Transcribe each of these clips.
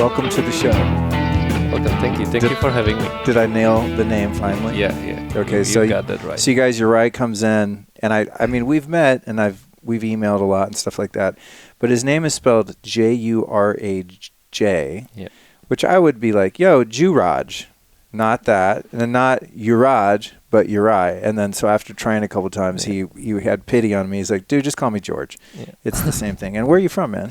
welcome to the show. Welcome, thank you. Thank you for having me. Did I nail the name finally? Yeah. Okay, you got that right. So you guys, Juraj comes in, and I mean, we've met, and we've emailed a lot and stuff like that, but his name is spelled Juraj, which I would be like, yo, Juraj, not that, and then not Juraj, but Juraj. And then so after trying a couple times, he had pity on me. He's like, dude, just call me George. Yeah. It's the same thing. And where are you from, man?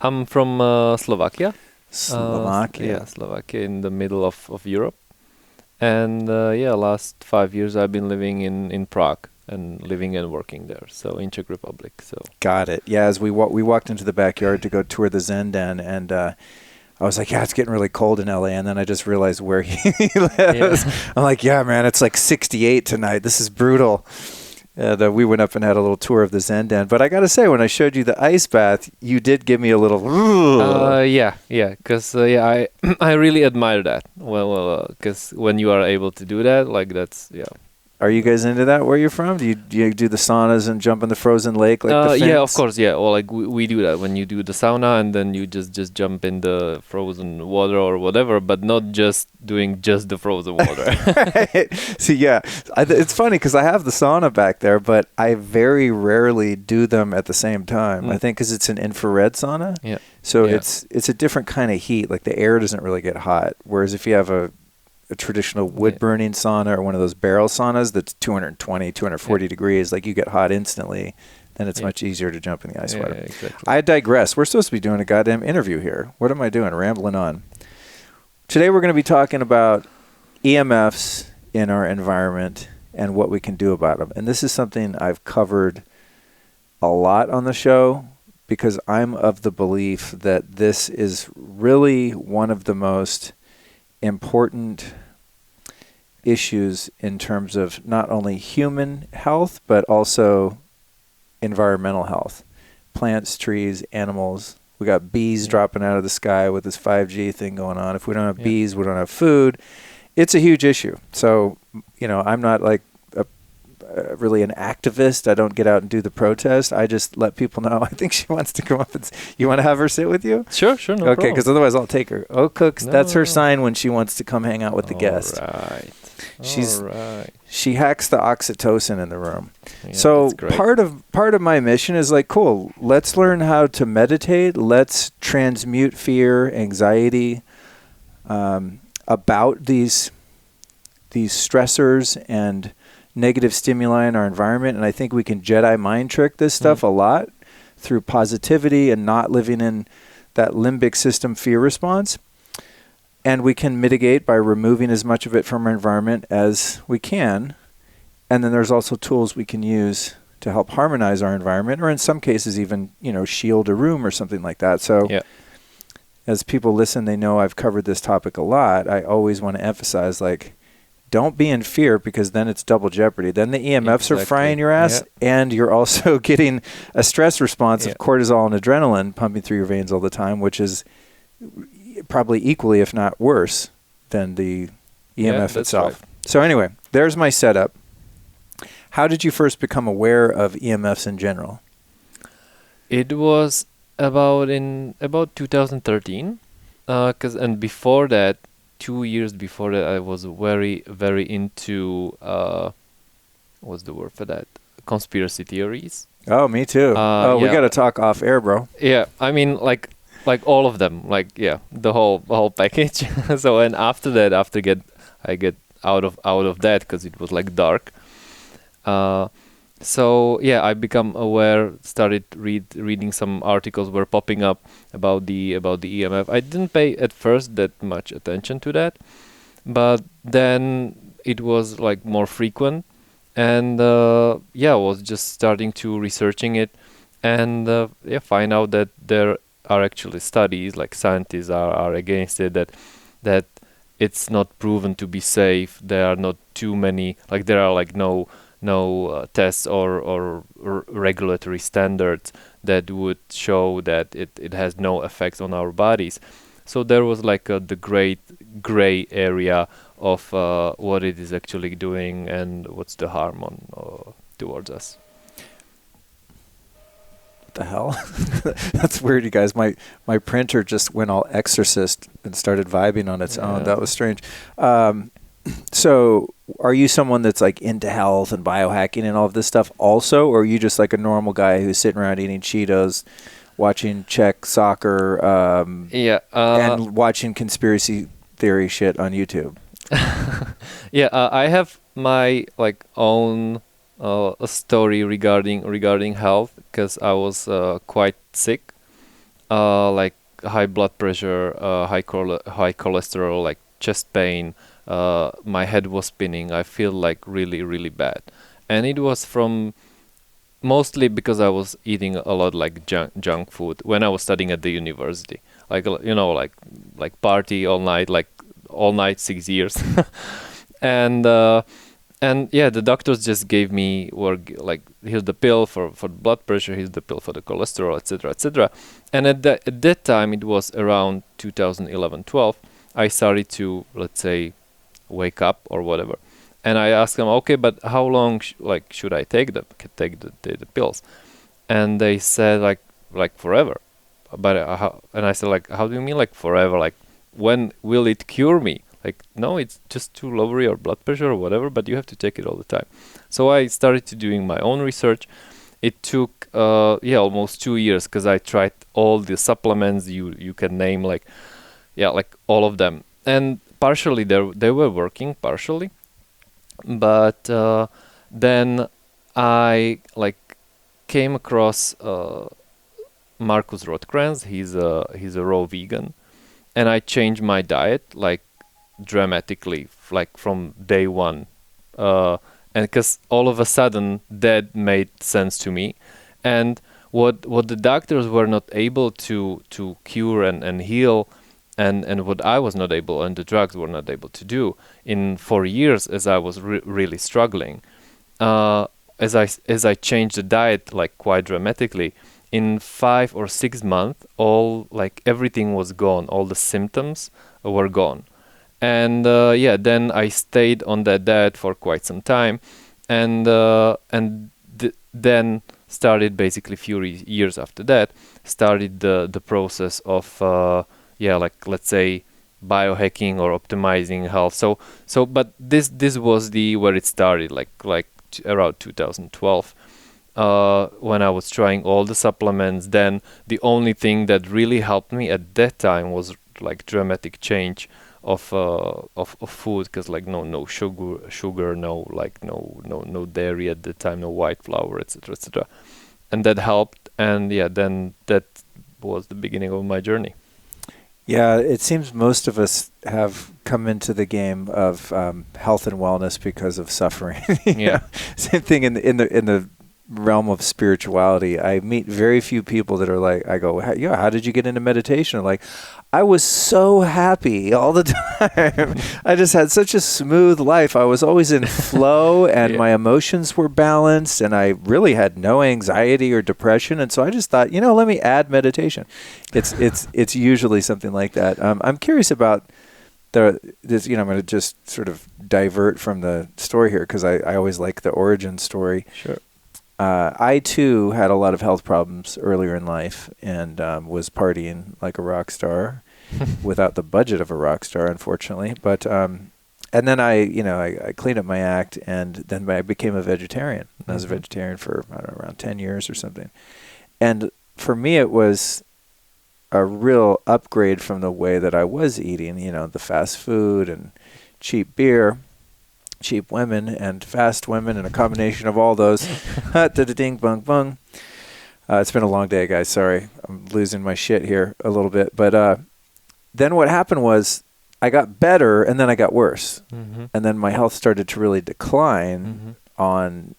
I'm from Slovakia. Slovakia. Slovakia in the middle of Europe. And last 5 years I've been living in Prague and living and working there. So in Czech Republic. So got it. Yeah, as we walked into the backyard to go tour the Zen Den, and I was like, yeah, it's getting really cold in LA. And then I just realized where he lives. Yeah. I'm like, yeah, man, it's like 68 tonight. This is brutal. And we went up and had a little tour of the Zen Den. But I got to say, when I showed you the ice bath, you did give me a little... Because I really admire that. Well, because when you are able to do that, like that's, Are you guys into that where you're from? Do you do the saunas and jump in the frozen lake like the Finns? Yeah, of course, yeah. Well, like we do that when you do the sauna and then you just jump in the frozen water or whatever, but not just doing just the frozen water. Right. See, yeah. It's funny because I have the sauna back there, but I very rarely do them at the same time. I think because it's an infrared sauna. Yeah. So it's a different kind of heat. Like the air doesn't really get hot. Whereas if you have a traditional wood-burning sauna or one of those barrel saunas that's 220, 240 degrees, like you get hot instantly, then it's much easier to jump in the ice water. Exactly. I digress. We're supposed to be doing a goddamn interview here. What am I doing? Rambling on. Today we're going to be talking about EMFs in our environment and what we can do about them. And this is something I've covered a lot on the show because I'm of the belief that this is really one of the most important issues in terms of not only human health, but also environmental health. Plants, trees, animals. We got bees dropping out of the sky with this 5G thing going on. If we don't have bees, we don't have food. It's a huge issue. So, I'm not like really an activist. I don't get out and do the protest. I just let people know. I think she wants to come up and... You want to have her sit with you? Sure, no problem. Okay, because otherwise I'll take her. Oh, Cooks, that's her sign when she wants to come hang out with the guest. Right. She hacks the oxytocin in the room. Yeah, so part of my mission is like, cool, let's learn how to meditate. Let's transmute fear, anxiety, about these stressors and negative stimuli in our environment. And I think we can Jedi mind trick this stuff a lot through positivity and not living in that limbic system fear response. And we can mitigate by removing as much of it from our environment as we can. And then there's also tools we can use to help harmonize our environment, or in some cases even, shield a room or something like that. So as people listen, they know I've covered this topic a lot. I always want to emphasize, like, don't be in fear, because then it's double jeopardy. Then the EMFs are frying your ass, and you're also getting a stress response of cortisol and adrenaline pumping through your veins all the time, which is probably equally, if not worse, than the EMF itself. Right. So anyway, there's my setup. How did you first become aware of EMFs in general? It was about 2013, and before that, 2 years before that, I was very, very into what's the word for that? Conspiracy theories. Oh, me too. We got to talk off air, bro. Yeah, I mean, like all of them, the whole package. So, and after that, I get out of that because it was like dark. I become aware, started reading some articles were popping up about the EMF. I didn't pay at first that much attention to that, but then it was like more frequent, and I was just starting to researching it, and find out that there are actually studies, like scientists are against it, that it's not proven to be safe. There are not too many, like there are like no tests or regulatory standards that would show that it has no effects on our bodies. So there was like the great gray area of what it is actually doing and what's the harm on towards us. The hell? That's weird, you guys. My printer just went all exorcist and started vibing on its own. That was strange. So are you someone that's like into health and biohacking and all of this stuff also, or are you just like a normal guy who's sitting around eating Cheetos, watching Czech soccer, and watching conspiracy theory shit on YouTube? I have my like own a story regarding health, because I was quite sick, like high blood pressure, high cholesterol, like chest pain. My head was spinning. I feel like really bad, and it was from mostly because I was eating a lot like junk food when I was studying at the university. Like like party all night, like all night 6 years, and. The doctors just gave me, like, here's the pill for blood pressure, here's the pill for the cholesterol, etc., etc. And at that time, it was around 2011-12, I started to, let's say, wake up or whatever. And I asked them, okay, but how long should I take the pills? And they said like forever. But and I said, like, how do you mean like forever? Like, when will it cure me? Like, no, it's just to lower your blood pressure or whatever, but you have to take it all the time. So I started to doing my own research. It took almost 2 years, because I tried all the supplements you can name, like all of them. And partially they were working, partially. But then I came across Marcus Rothkranz. He's a raw vegan, and I changed my diet dramatically, from day one, and because all of a sudden that made sense to me. And what the doctors were not able to cure and heal, and what I was not able, and the drugs were not able to do in 4 years, as I was really struggling, as I changed the diet quite dramatically, in 5 or 6 months, all everything was gone, all the symptoms were gone. And then I stayed on that diet for quite some time, and then started, basically few years after that, started the process of let's say biohacking or optimizing health. So but this was where it started, around 2012, when I was trying all the supplements. Then the only thing that really helped me at that time was dramatic change of food, because no sugar, no dairy at the time, no white flour, etc., and that helped. And then that was the beginning of my journey. Yeah, it seems most of us have come into the game of health and wellness because of suffering. Yeah. Same thing in the realm of spirituality. I meet very few people that are like, I go, how did you get into meditation? Like, I was so happy all the time. I just had such a smooth life. I was always in flow, and my emotions were balanced, and I really had no anxiety or depression. And so I just thought, let me add meditation. It's usually something like that. I'm curious about this. I'm going to just sort of divert from the story here, because I always like the origin story. Sure. I too had a lot of health problems earlier in life, and was partying like a rock star without the budget of a rock star, unfortunately. But and then I cleaned up my act, and then I became a vegetarian. I was a vegetarian for, I don't know, around 10 years or something. And for me, it was a real upgrade from the way that I was eating, the fast food and cheap beer, cheap women and fast women, and a combination of all those. Ding, bung, bung. It's been a long day, guys. Sorry. I'm losing my shit here a little bit. But then what happened was I got better, and then I got worse. Mm-hmm. And then my health started to really decline on,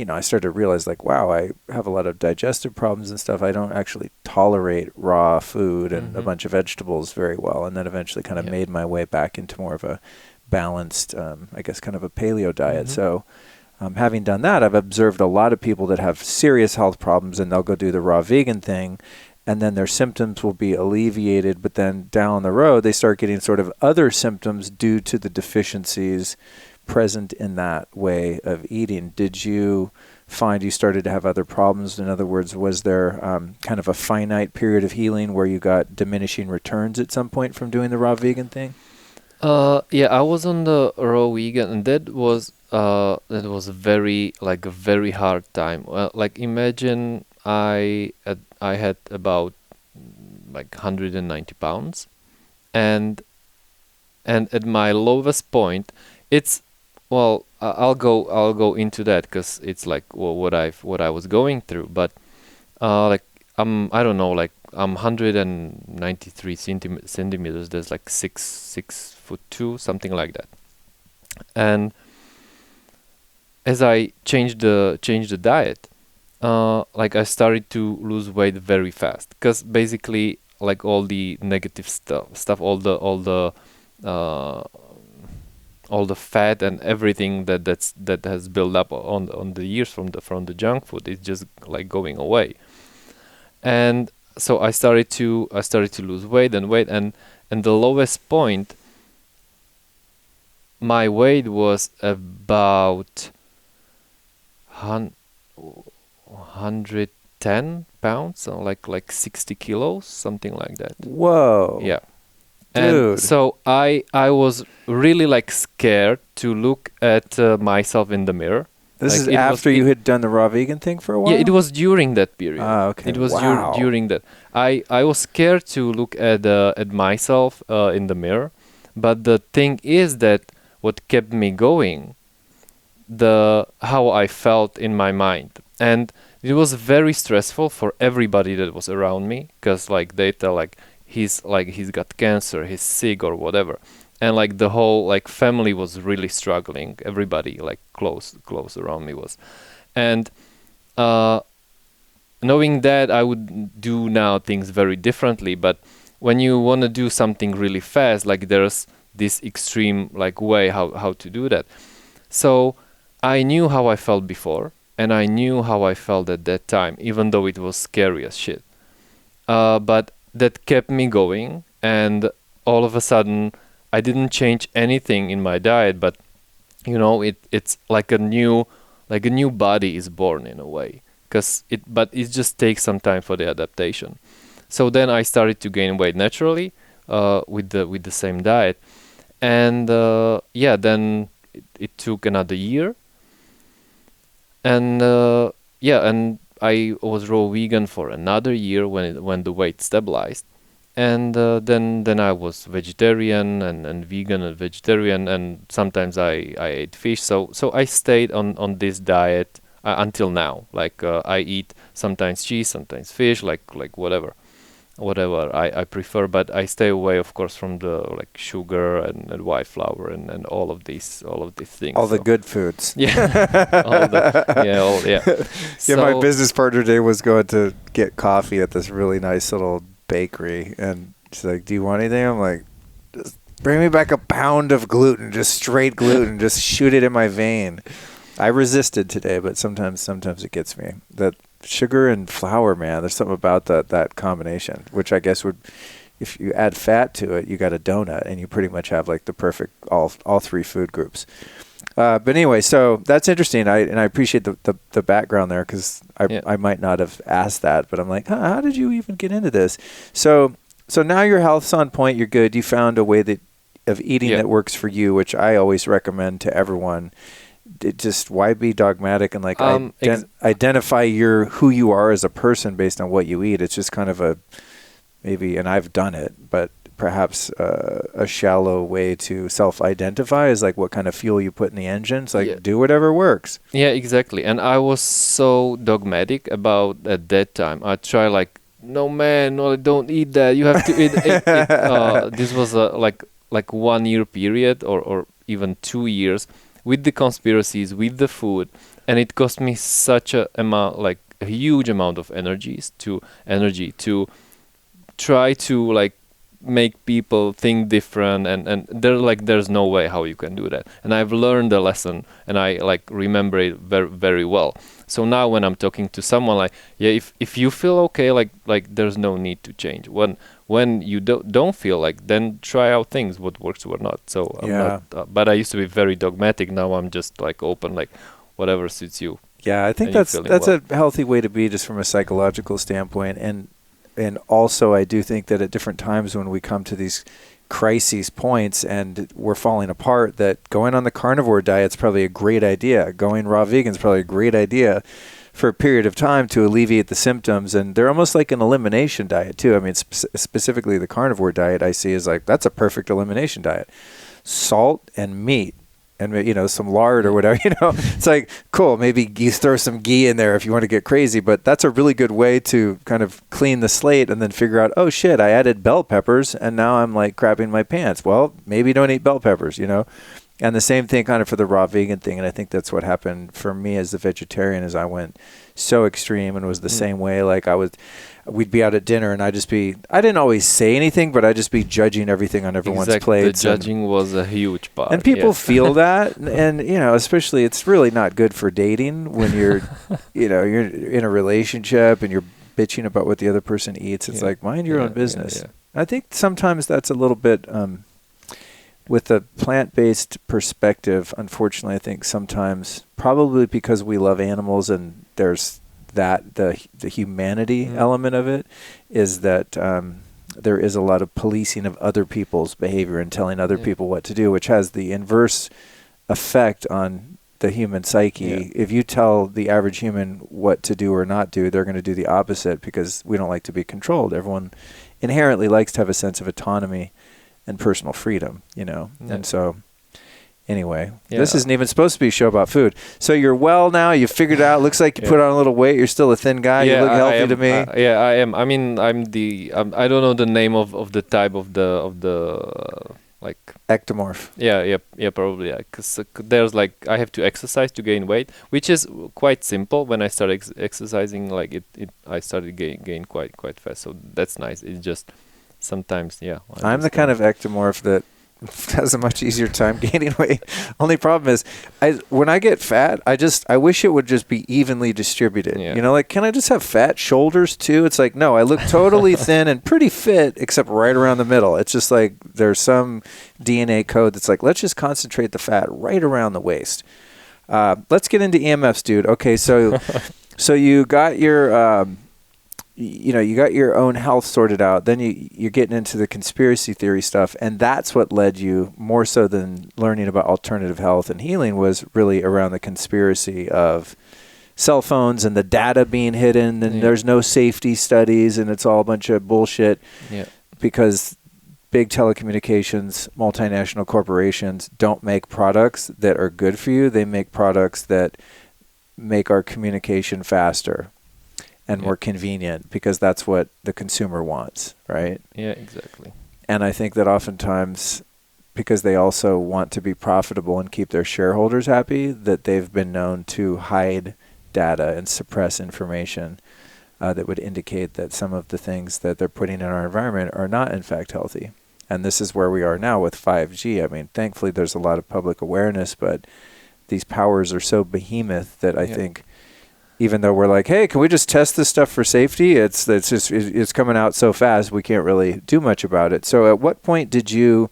I started to realize, wow, I have a lot of digestive problems and stuff. I don't actually tolerate raw food and a bunch of vegetables very well. And then eventually kind of made my way back into more of a balanced, I guess, kind of a paleo diet. So having done that, I've observed a lot of people that have serious health problems, and they'll go do the raw vegan thing, and then their symptoms will be alleviated, but then down the road they start getting sort of other symptoms due to the deficiencies present in that way of eating. Did you find you started to have other problems? In other words, was there kind of a finite period of healing where you got diminishing returns at some point from doing the raw vegan thing? Yeah, I was on the raw vegan, and that was a very hard time. Well, like imagine I had about like 190 pounds, and at my lowest point, it's I'll go into that because it's like what I was going through. But like I don't know, like I'm 193 centimeters. There's like 6'2", something like that. And as I changed the diet, like I started to lose weight very fast because basically like all the negative stuff, uh, all the fat and everything that has built up on the years from the junk food is just like going away. And so I started to lose weight and the lowest point, my weight was about 110 pounds, so like 60 kilos, something like that. Whoa. Yeah. Dude. And so I was really like scared to look at myself in the mirror. This Like is it after was, you had done the raw vegan thing for a while? yeah, it was during that period. Ah, okay. It was Wow. during that. I was scared to look at myself in the mirror, but the thing is that what kept me going, how I felt in my mind, and it was very stressful for everybody that was around me, because like they tell he's got cancer, he's sick or whatever, and like the whole like family was really struggling. Everybody like close around me was, and knowing that I would do now things very differently. But when you want to do something really fast, like there's this extreme like way how to do that. So I knew how I felt before, and I knew how I felt at that time, even though it was scary as shit. But that kept me going, and all of a sudden, I didn't change anything in my diet, but you know, it's like a new body is born in a way, but it just takes some time for the adaptation. So then I started to gain weight naturally, with the same diet, and then it took another year. And and I was raw vegan for another year when the weight stabilized, and then I was vegetarian and vegan and vegetarian, and sometimes I ate fish. So I stayed on this diet until now. Like I eat sometimes cheese, sometimes fish, like whatever I prefer, but I stay away, of course, from the like sugar and white flour and all of these things. All the good foods. Yeah. Yeah, my business partner today was going to get coffee at this really nice little bakery, and she's like, "Do you want anything?" I'm like, "Just bring me back a pound of gluten, just straight gluten, just shoot it in my vein." I resisted today, but sometimes it gets me. That sugar and flour, man, there's something about that combination, which I guess would, if you add fat to it, you got a donut, and you pretty much have like the perfect all three food groups. But anyway, so that's interesting. I appreciate the background there, because I might not have asked that, but I'm like, how did you even get into this? So now your health's on point. You're good. You found a way of eating that works for you, which I always recommend to everyone. Just why be dogmatic and like identify who you are as a person based on what you eat. It's just kind of maybe, and I've done it, but perhaps a shallow way to self-identify is like what kind of fuel you put in the engine. It's like do whatever works. Yeah, exactly. And I was so dogmatic about at that time. I try like, no man, no, don't eat that. You have to eat it. This was like 1 year period or even 2 years with the conspiracies, with the food, and it cost me such a huge amount of energy to try to like make people think different, and there's no way how you can do that. And I've learned the lesson, and I like remember it very, very well. So now when I'm talking to someone, like, if you feel okay, like there's no need to change. When you don't feel like, then try out things, what works or not. So I'm not, but I used to be very dogmatic. Now I'm just like open, like whatever suits you. Yeah, I think and you're that's feeling that's well. a healthy way to be just from a psychological standpoint, and also I do think that at different times when we come to these crises points and we're falling apart, that going on the carnivore diet is probably a great idea. Going raw vegan is probably a great idea for a period of time to alleviate the symptoms, and they're almost like an elimination diet too. I mean, specifically the carnivore diet I see is like that's a perfect elimination diet. Salt and meat and some lard or whatever, it's like cool, maybe you throw some ghee in there if you want to get crazy, but that's a really good way to kind of clean the slate and then figure out, oh shit, I added bell peppers and now I'm like crapping my pants. Well, maybe don't eat bell peppers, and the same thing kind of for the raw vegan thing. And I think that's what happened for me as a vegetarian, is I went so extreme and was the same way. Like we'd be out at dinner and I didn't always say anything, but I'd just be judging everything on everyone's plates. The judging was a huge part. And people feel that. And, especially it's really not good for dating when you're, you're in a relationship and you're bitching about what the other person eats. It's like, mind your own business. I think sometimes that's a little bit, with a plant-based perspective, unfortunately, I think sometimes, probably because we love animals and there's the humanity element of it, is that there is a lot of policing of other people's behavior and telling other people what to do, which has the inverse effect on the human psyche. If you tell the average human what to do or not do, they're going to do the opposite, because we don't like to be controlled. Everyone inherently likes to have a sense of autonomy and personal freedom, And so, anyway, this isn't even supposed to be a show about food. So you're well now. You figured it out. Looks like you put on a little weight. You're still a thin guy. You look healthy to me. I am. I mean, I don't know the name of the type of the like ectomorph. Yeah, probably. Because there's I have to exercise to gain weight, which is quite simple. When I started exercising, I started gain quite fast. So that's nice. It's just sometimes, I'm the kind of ectomorph that has a much easier time gaining weight. Only problem is, when I get fat, I wish it would just be evenly distributed. Can I just have fat shoulders too? It's like, no, I look totally thin and pretty fit, except right around the middle. It's just like there's some DNA code that's like, let's just concentrate the fat right around the waist. Let's get into EMFs, dude. Okay, so you got your you got your own health sorted out. Then you're getting into the conspiracy theory stuff, and that's what led you, more so than learning about alternative health and healing, was really around the conspiracy of cell phones and the data being hidden, and there's no safety studies, and it's all a bunch of bullshit. Because big telecommunications, multinational corporations don't make products that are good for you. They make products that make our communication faster and more convenient, because that's what the consumer wants, right? Yeah, exactly. And I think that oftentimes, because they also want to be profitable and keep their shareholders happy, that they've been known to hide data and suppress information that would indicate that some of the things that they're putting in our environment are not in fact healthy. And this is where we are now with 5G. I mean, thankfully there's a lot of public awareness, but these powers are so behemoth that I think, even though we're like, hey, can we just test this stuff for safety? It's coming out so fast, we can't really do much about it. So at what point did you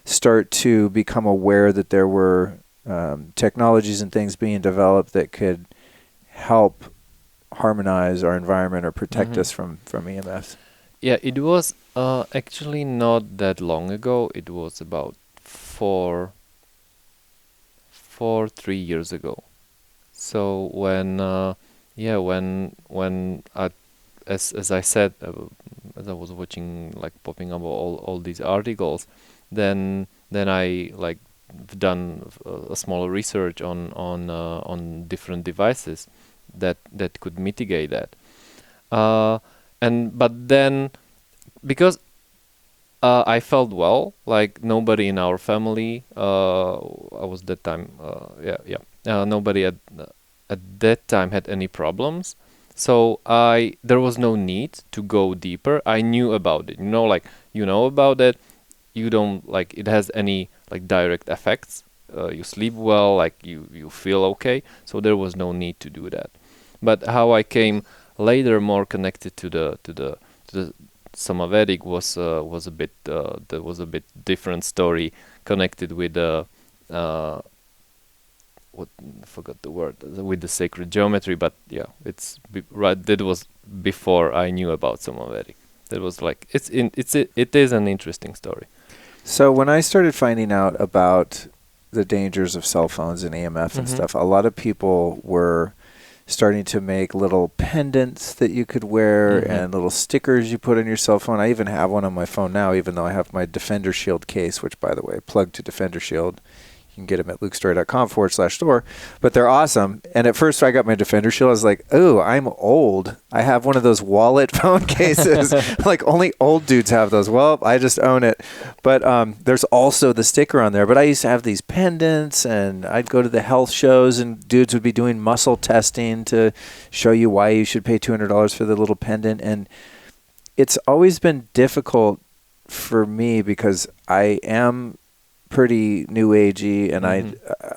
start to become aware that there were technologies and things being developed that could help harmonize our environment or protect us from EMFs? Yeah, it was actually not that long ago. It was about 3 years ago. So when as I said, as I was watching, popping up all these articles, then I done a small research on different devices that could mitigate that. But then, because I felt well, nobody in our family, I was that time, nobody at that time had any problems. So there was no need to go deeper. I knew about it, about it. You don't it has any direct effects. You sleep well, you feel okay. So there was no need to do that. But how I came later more connected to the Somavedic was a bit different story, connected with what I forgot the word with the sacred geometry, but yeah, right. That was before I knew about Somavedic. That was like it is an interesting story. So when I started finding out about the dangers of cell phones and EMF and stuff, a lot of people were starting to make little pendants that you could wear and little stickers you put on your cell phone. I even have one on my phone now, even though I have my Defender Shield case, which, by the way, plug to Defender Shield. You can get them at lukestory.com/store. But they're awesome. And at first I got my Defender Shield. I was like, oh, I'm old. I have one of those wallet phone cases. Like, only old dudes have those. Well, I just own it. But there's also the sticker on there. But I used to have these pendants, and I'd go to the health shows, and dudes would be doing muscle testing to show you why you should pay $200 for the little pendant. And it's always been difficult for me because I am pretty new agey, and I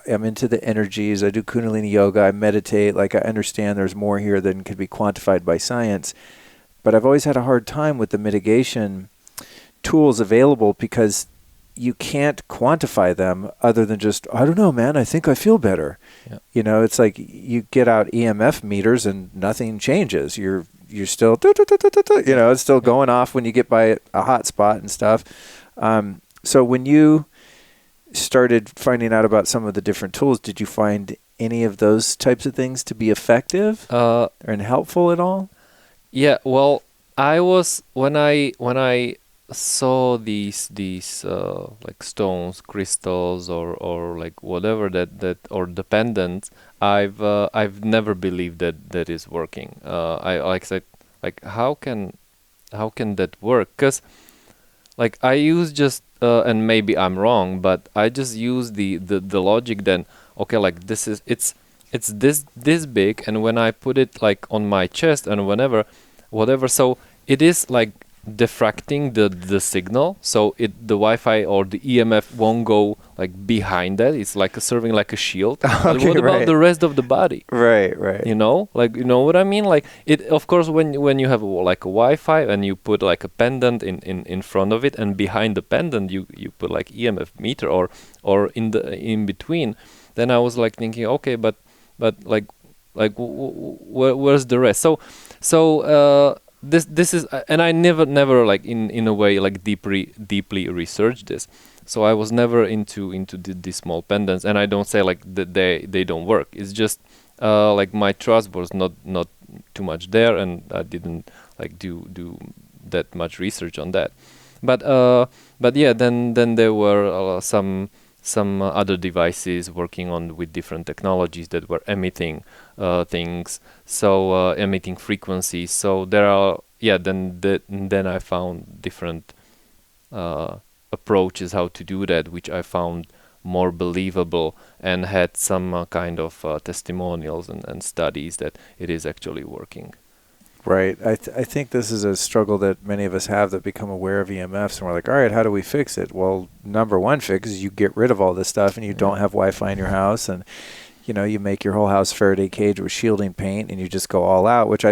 am into the energies. I do Kundalini yoga. I meditate. Like, I understand there's more here than could be quantified by science. But I've always had a hard time with the mitigation tools available because you can't quantify them other than just, I don't know, man, I think I feel better. Yeah. You know, it's like you get out EMF meters and nothing changes. You're still, you know, it's still going off when you get by a hot spot and stuff. So when you started finding out about some of the different tools, did you find any of those types of things to be effective and helpful at all? Yeah, well, I was when I saw these like stones, crystals, or like whatever that or the pendants, I've never believed that is working. I like said, like how can that work? Because like I use just and maybe I'm wrong, but I just use the logic then. Okay, like it's this big, and when I put it like on my chest and whatever, so it is like diffracting the signal, so the Wi-Fi or the EMF won't go like behind that. It's like serving like a shield. But what about the rest of the body? Right. You know, like, you know what I mean? Like, it, of course, when you have like a Wi-Fi and you put like a pendant in front of it, and behind the pendant you put like EMF meter or in between, then I was like thinking, okay, but like where's the rest? So this is, and I never like in a way like deeply researched this. So I was never into these small pendants, and I don't say like that they don't work. It's just like my trust was not too much there, and I didn't like do that much research on that. But yeah, then there were some other devices working on with different technologies that were emitting things, so emitting frequencies. So there are, yeah, then I found different approaches how to do that, which I found more believable and had some kind of testimonials and studies that it is actually working. Right. I think this is a struggle that many of us have, that become aware of EMFs, and we're like, all right, how do we fix it? Well, number one fix is you get rid of all this stuff, and you don't have Wi-Fi in your house, and you know, you make your whole house Faraday cage with shielding paint, and you just go all out, which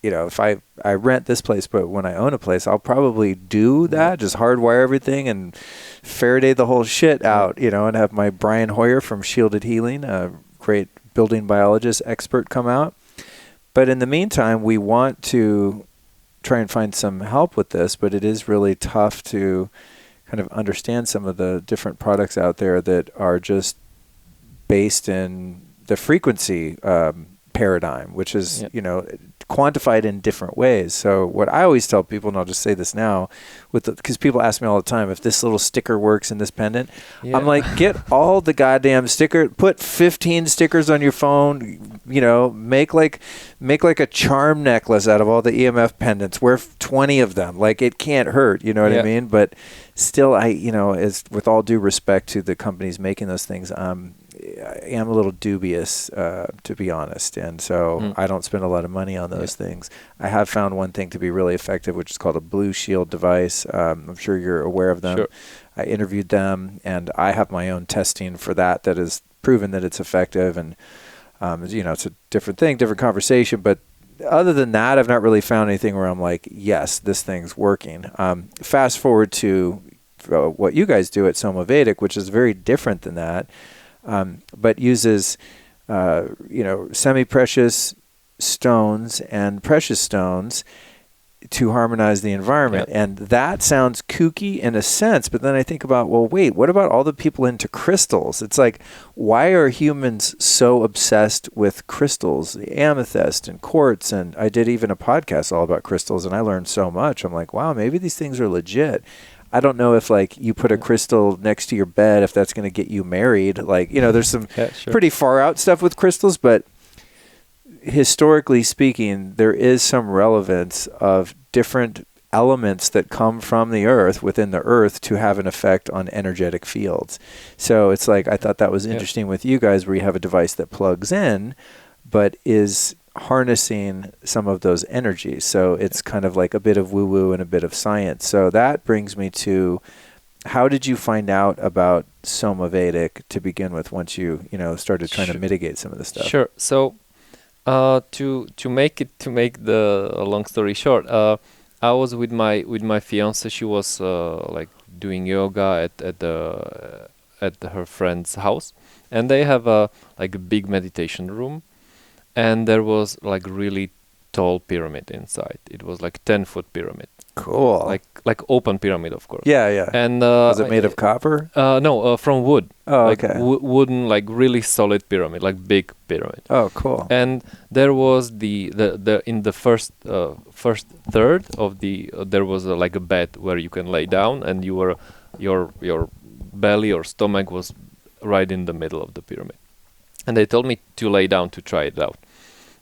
if I rent this place, but when I own a place, I'll probably do that, just hardwire everything and Faraday the whole shit out, and have my Brian Hoyer from Shielded Healing, a great building biologist expert, come out. But in the meantime, we want to try and find some help with this, but it is really tough to kind of understand some of the different products out there that are just based in the frequency paradigm, which is, quantified in different ways. So what I always tell people, and I'll just say this now, because people ask me all the time if this little sticker works in this pendant. I'm like, get all the goddamn sticker, put 15 stickers on your phone, make like a charm necklace out of all the EMF pendants, wear 20 of them. Like, it can't hurt, you know what I mean? But still, as with all due respect to the companies making those things, I am a little dubious, to be honest. And so I don't spend a lot of money on those things. I have found one thing to be really effective, which is called a Blue Shield device. I'm sure you're aware of them. Sure. I interviewed them, and I have my own testing for that has proven that it's effective. And, it's a different thing, different conversation. But other than that, I've not really found anything where I'm like, yes, this thing's working. Fast forward to what you guys do at Somavedic, which is very different than that. but uses semi-precious stones and precious stones to harmonize the environment. Yeah. And that sounds kooky in a sense, but then I think about, well, wait, what about all the people into crystals? It's like, why are humans so obsessed with crystals, the amethyst and quartz? And I did even a podcast all about crystals, and I learned so much. I'm like, wow, maybe these things are legit. I don't know if like you put a crystal next to your bed, if that's going to get you married. Like, there's some pretty far out stuff with crystals, but historically speaking, there is some relevance of different elements that come from the earth, within the earth, to have an effect on energetic fields. So it's like, I thought that was interesting with you guys, where you have a device that plugs in, but is harnessing some of those energies. So it's kind of like a bit of woo-woo and a bit of science. So that brings me to, how did you find out about Somavedic to begin with, once you started trying to mitigate some of the stuff? Sure. So to make the long story short, I was with my fiance. She was like doing yoga at her friend's house, and they have a big meditation room, and there was like really tall pyramid inside. It was like 10-foot pyramid. Cool. Like open pyramid, of course. Yeah, yeah. And was it made of copper? No, from wood. Oh, like okay. Wooden, like really solid pyramid, like big pyramid. Oh, cool. And there was the in the first third of the there was like a bed where you can lay down, and your belly or stomach was right in the middle of the pyramid. And they told me to lay down to try it out.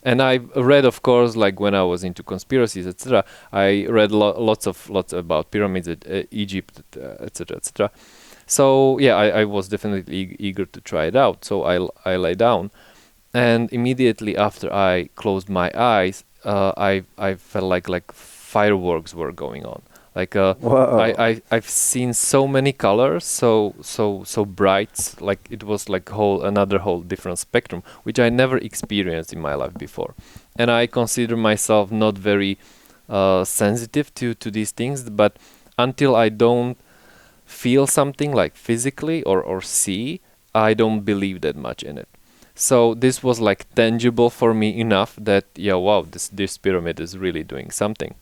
And I read, of course, like when I was into conspiracies, etc. I read lots about pyramids, Egypt, etc., etc. So yeah, I was definitely eager to try it out. So I lay down, and immediately after I closed my eyes, I felt like fireworks were going on. Like I've seen so many colors, so bright. Like it was like another whole different spectrum, which I never experienced in my life before. And I consider myself not very sensitive to these things, but until I don't feel something like physically or see, I don't believe that much in it. So this was like tangible for me enough that wow, this pyramid is really doing something.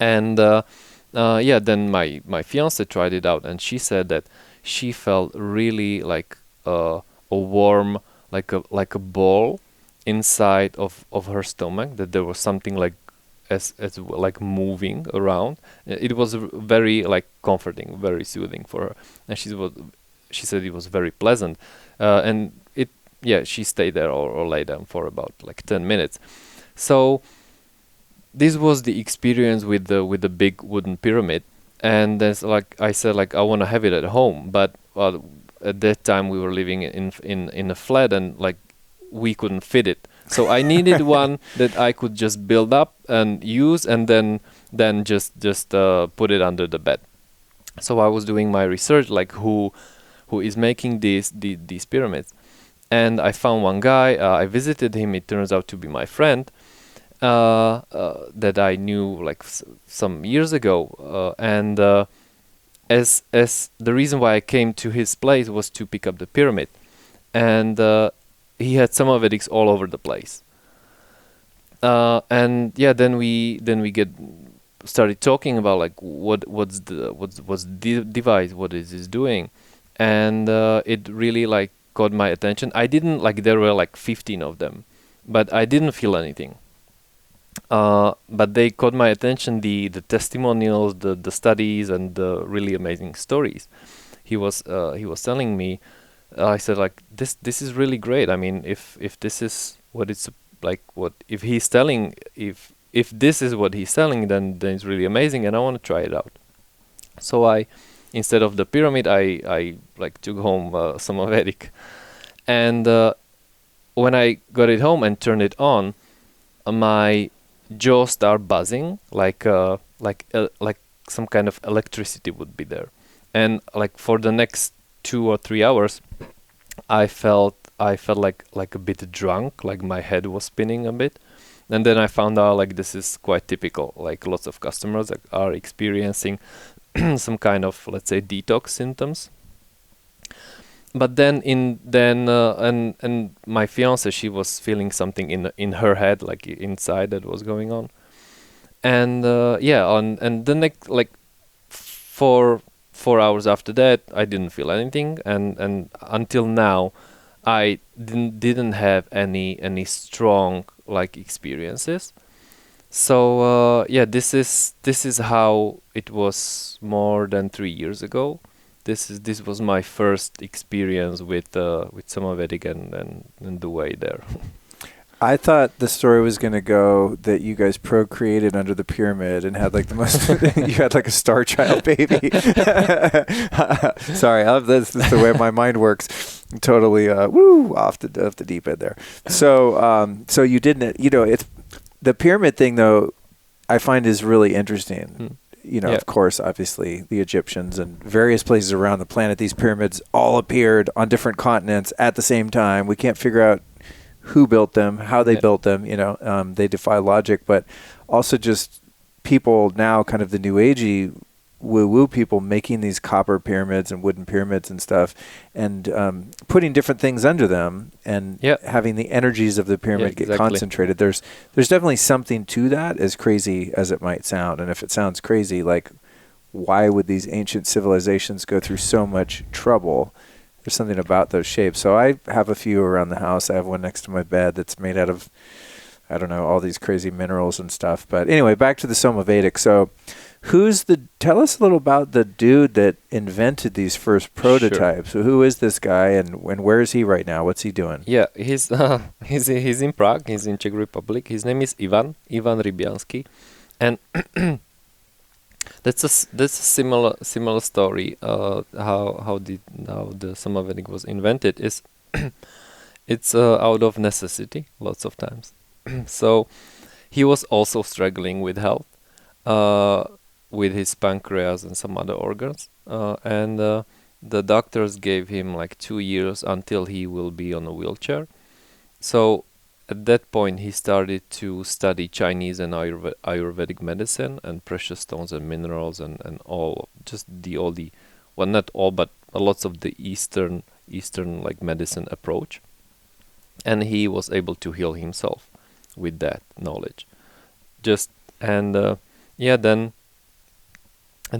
And then my fiance tried it out, and she said that she felt really like a warm, like a ball inside of her stomach, that there was something like as like moving around. It was very like comforting, very soothing for her, and she said it was very pleasant, and she stayed there or lay down for about like 10 minutes. So this was the experience with the big wooden pyramid. And there's like I said, like I want to have it at home, but at that time we were living in a flat, and like we couldn't fit it. So I needed one that I could just build up and use, and then just put it under the bed. So I was doing my research, like who is making these pyramids, and I found one guy. I visited him. It turns out to be my friend that I knew like some years ago, and as the reason why I came to his place was to pick up the pyramid, and he had Somavedics all over the place. And then we started talking about like what's the device, what is this doing, and it really like caught my attention. I didn't like, there were like 15 of them, but I didn't feel anything. But they caught my attention, the testimonials, the studies, and the really amazing stories he was telling me. I said like this is really great. I mean, if this is what it's like, what if he's telling, if this is what he's selling, then it's really amazing, and I want to try it out. So I, instead of the pyramid, I like took home Somavedic, and when I got it home and turned it on, my jaw started buzzing like some kind of electricity would be there, and like for the next 2 or 3 hours, I felt like a bit drunk, like my head was spinning a bit. And then I found out like this is quite typical, like lots of customers are experiencing some kind of, let's say, detox symptoms. but then and my fiance, she was feeling something in her head, like inside, that was going on. And and the next, like, 4 hours after that, I didn't feel anything, and until now I didn't have any strong, like, experiences. So this is how it was more than 3 years ago. This was my first experience with Somavedic and the way there. I thought the story was going to go that you guys procreated under the pyramid and had like the most, you had like a star child baby. Sorry, this is the way my mind works. Totally, off the deep end there. So you didn't, it's the pyramid thing though, I find is really interesting. Of course, obviously the Egyptians and various places around the planet, these pyramids all appeared on different continents at the same time. We can't figure out who built them, how they built them, they defy logic, but also just people now, kind of the new agey woo-woo people, making these copper pyramids and wooden pyramids and stuff, and putting different things under them, and having the energies of the pyramid get concentrated. There's definitely something to that, as crazy as it might sound. And if it sounds crazy, like, why would these ancient civilizations go through so much trouble? There's something about those shapes. So I have a few around the house. I have one next to my bed that's made out of, I don't know, all these crazy minerals and stuff. But anyway, back to the Somavedic. So tell us a little about the dude that invented these first prototypes. Sure. So who is this guy, and where is he right now? What's he doing? Yeah, he's in Prague. He's in Czech Republic. His name is Ivan Rybiansky. And that's a similar story. How the Somavedic was invented is it's out of necessity lots of times. So he was also struggling with health, with his pancreas and some other organs, and the doctors gave him like 2 years until he will be on a wheelchair. So at that point, he started to study Chinese and Ayurvedic medicine and precious stones and minerals and all the well, not all, but lots of the Eastern like medicine approach. And he was able to heal himself with that knowledge.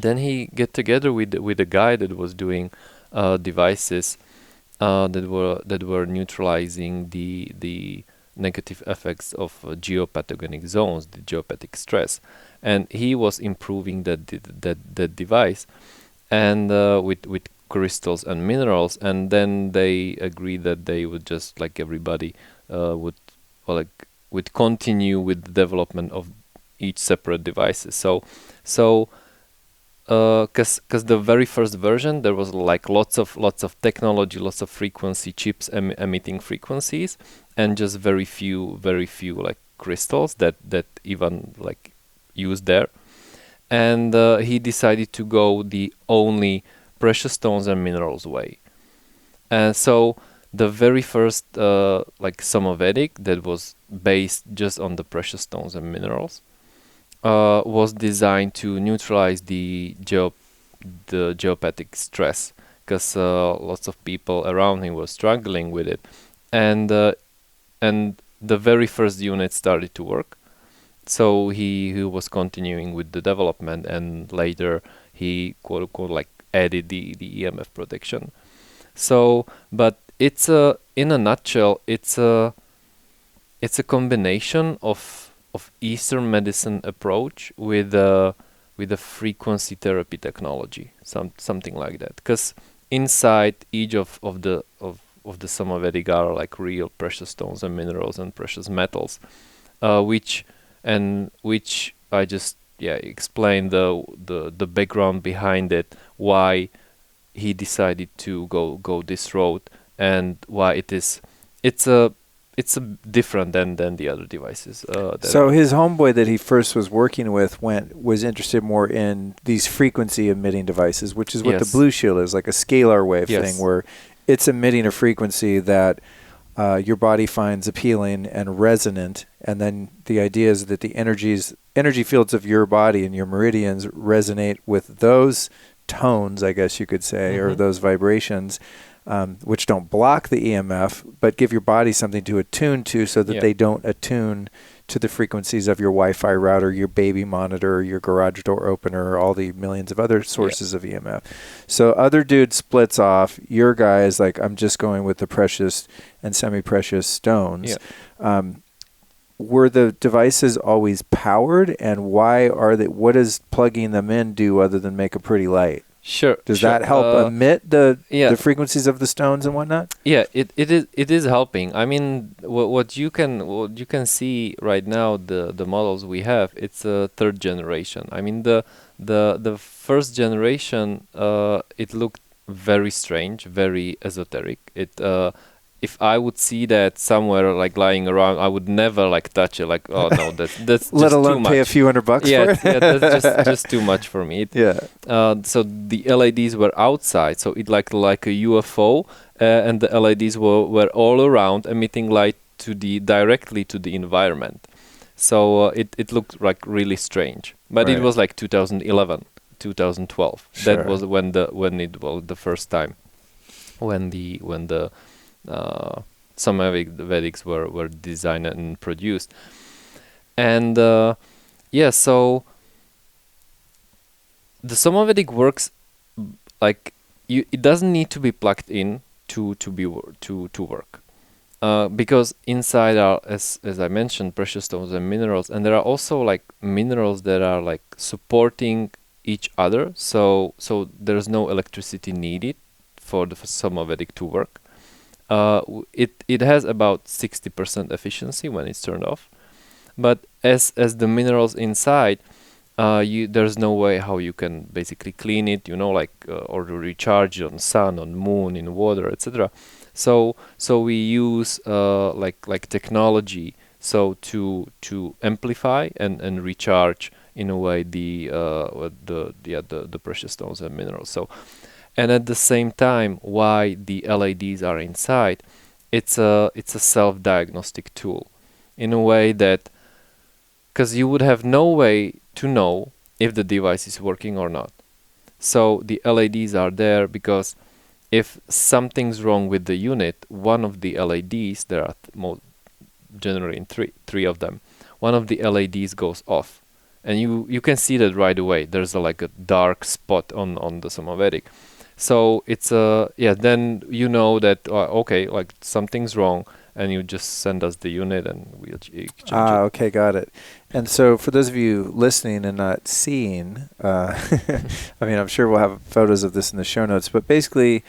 Then he get together with a guy that was doing devices that were neutralizing the negative effects of geopathogenic zones, the geopathic stress, and he was improving that device, and with crystals and minerals, and then they agreed that they would just, like everybody, would continue with the development of each separate devices. So because the very first version, there was like lots of technology, lots of frequency chips emitting frequencies, and just very few like crystals that even like used there. And he decided to go the only precious stones and minerals way. And so the very first like Somavedic that was based just on the precious stones and minerals was designed to neutralize the geopathic stress, because lots of people around him were struggling with it, and the very first unit started to work. So he was continuing with the development, and later he quote unquote like added the EMF protection. So, but it's in a nutshell, it's a combination of Eastern medicine approach with a frequency therapy technology, something like that. Because inside each of the Somavedic are like real precious stones and minerals and precious metals, which I just explain the background behind it, why he decided to go this road, and why it's different than the other devices. So his homeboy that he first was working with was interested more in these frequency emitting devices, which is what the Blue Shield is, like a scalar wave thing, where it's emitting a frequency that your body finds appealing and resonant, and then the idea is that the energy fields of your body and your meridians resonate with those tones, I guess you could say, or those vibrations. which don't block the EMF, but give your body something to attune to so that they don't attune to the frequencies of your Wi-Fi router, your baby monitor, your garage door opener, all the millions of other sources of EMF. So other dude splits off. Your guy is like, I'm just going with the precious and semi-precious stones. Were the devices always powered, and why are they? What does plugging them in do other than make a pretty light? Sure. Does that help emit the frequencies of the stones and whatnot? Yeah, it is helping. I mean, what you can see right now, the models we have, it's a third generation. I mean, the first generation, it looked very strange, very esoteric. If I would see that somewhere like lying around, I would never like touch it. Like, oh no, that's let just alone too much. pay a few $100 for it. Yeah, that's just too much for me. So the LEDs were outside, so it like a UFO, and the LEDs were all around, emitting light directly to the environment. So it looked like really strange. But it was like 2011, 2012. Sure. That was when it was the first time when the Somavedics were designed and produced. And so the Somavedic works like it doesn't need to be plugged in to work, because inside are, as I mentioned, precious stones and minerals, and there are also like minerals that are like supporting each other. So there's no electricity needed for the Somavedic to work. It has about 60% efficiency when it's turned off, but as the minerals inside, there's no way how you can basically clean it, or to recharge on sun, on moon, in water, etc. So we use like technology to amplify and recharge in a way the precious stones and minerals. So. And at the same time, why the LEDs are inside, it's a self-diagnostic tool, in a way that, because you would have no way to know if the device is working or not. So the LEDs are there because if something's wrong with the unit, one of the LEDs, there are generally three of them, one of the LEDs goes off, and you can see that right away. There's like a dark spot on the Somavedic. So it's then you know that okay, like something's wrong, and you just send us the unit and we'll change it. Okay, got it. And so for those of you listening and not seeing, I mean, I'm sure we'll have photos of this in the show notes, but basically,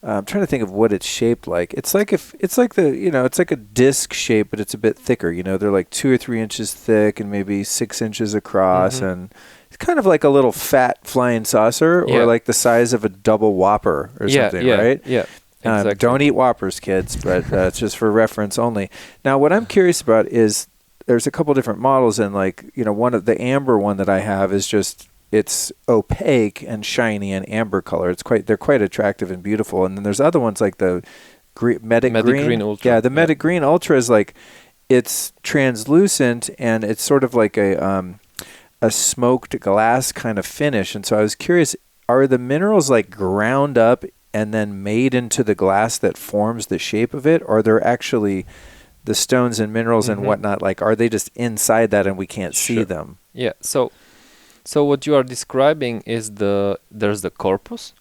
I'm trying to think of what it's shaped like. It's like it's like a disc shape, but it's a bit thicker. They're like 2 or 3 inches thick and maybe 6 inches across, and it's kind of like a little fat flying saucer, or like the size of a double Whopper or something, right? Yeah. Exactly. Don't eat Whoppers, kids, but it's just for reference only. Now, what I'm curious about is there's a couple different models, and one of the amber one that I have is just, it's opaque and shiny and amber color. They're quite attractive and beautiful. And then there's other ones like the Medic Green Ultra. Yeah, the Medic Green Ultra is like, it's translucent and it's sort of like a smoked glass kind of finish. And so I was curious, are the minerals like ground up and then made into the glass that forms the shape of it? Or are there actually the stones and minerals and whatnot, like, are they just inside that and we can't see them? Yeah. So what you are describing is there's the corpus,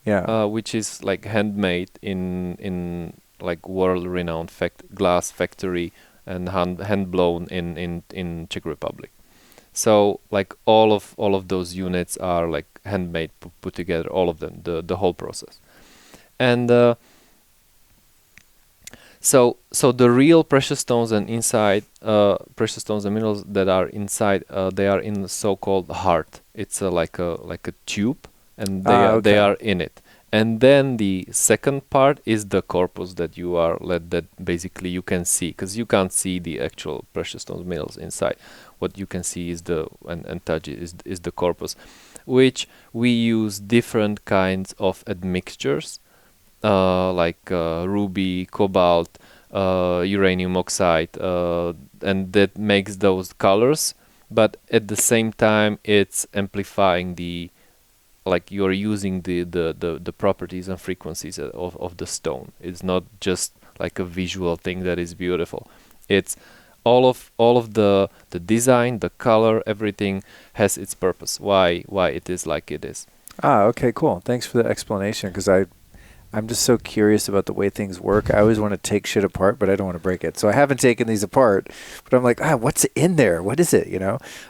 which is like handmade in like world-renowned glass factory and hand blown in Czech Republic. So like all of those units are like handmade, put together, all of them, the whole process. And so the real precious stones and precious stones and minerals that are inside, they are in the so-called heart. It's like a tube, and they are in it. And then the second part is the corpus that basically you can see, because you can't see the actual precious stones minerals inside. What you can see is and touch is the corpus, which we use different kinds of admixtures, like ruby, cobalt, uranium oxide, and that makes those colors. But at the same time, it's amplifying the like you're using the properties and frequencies of the stone. It's not just like a visual thing that is beautiful. It's all of the design, the color, everything has its purpose. Why it is like it is. Okay, cool. Thanks for the explanation, because I'm just so curious about the way things work. I always want to take shit apart, but I don't want to break it. So I haven't taken these apart, but I'm like, what's in there? What is it?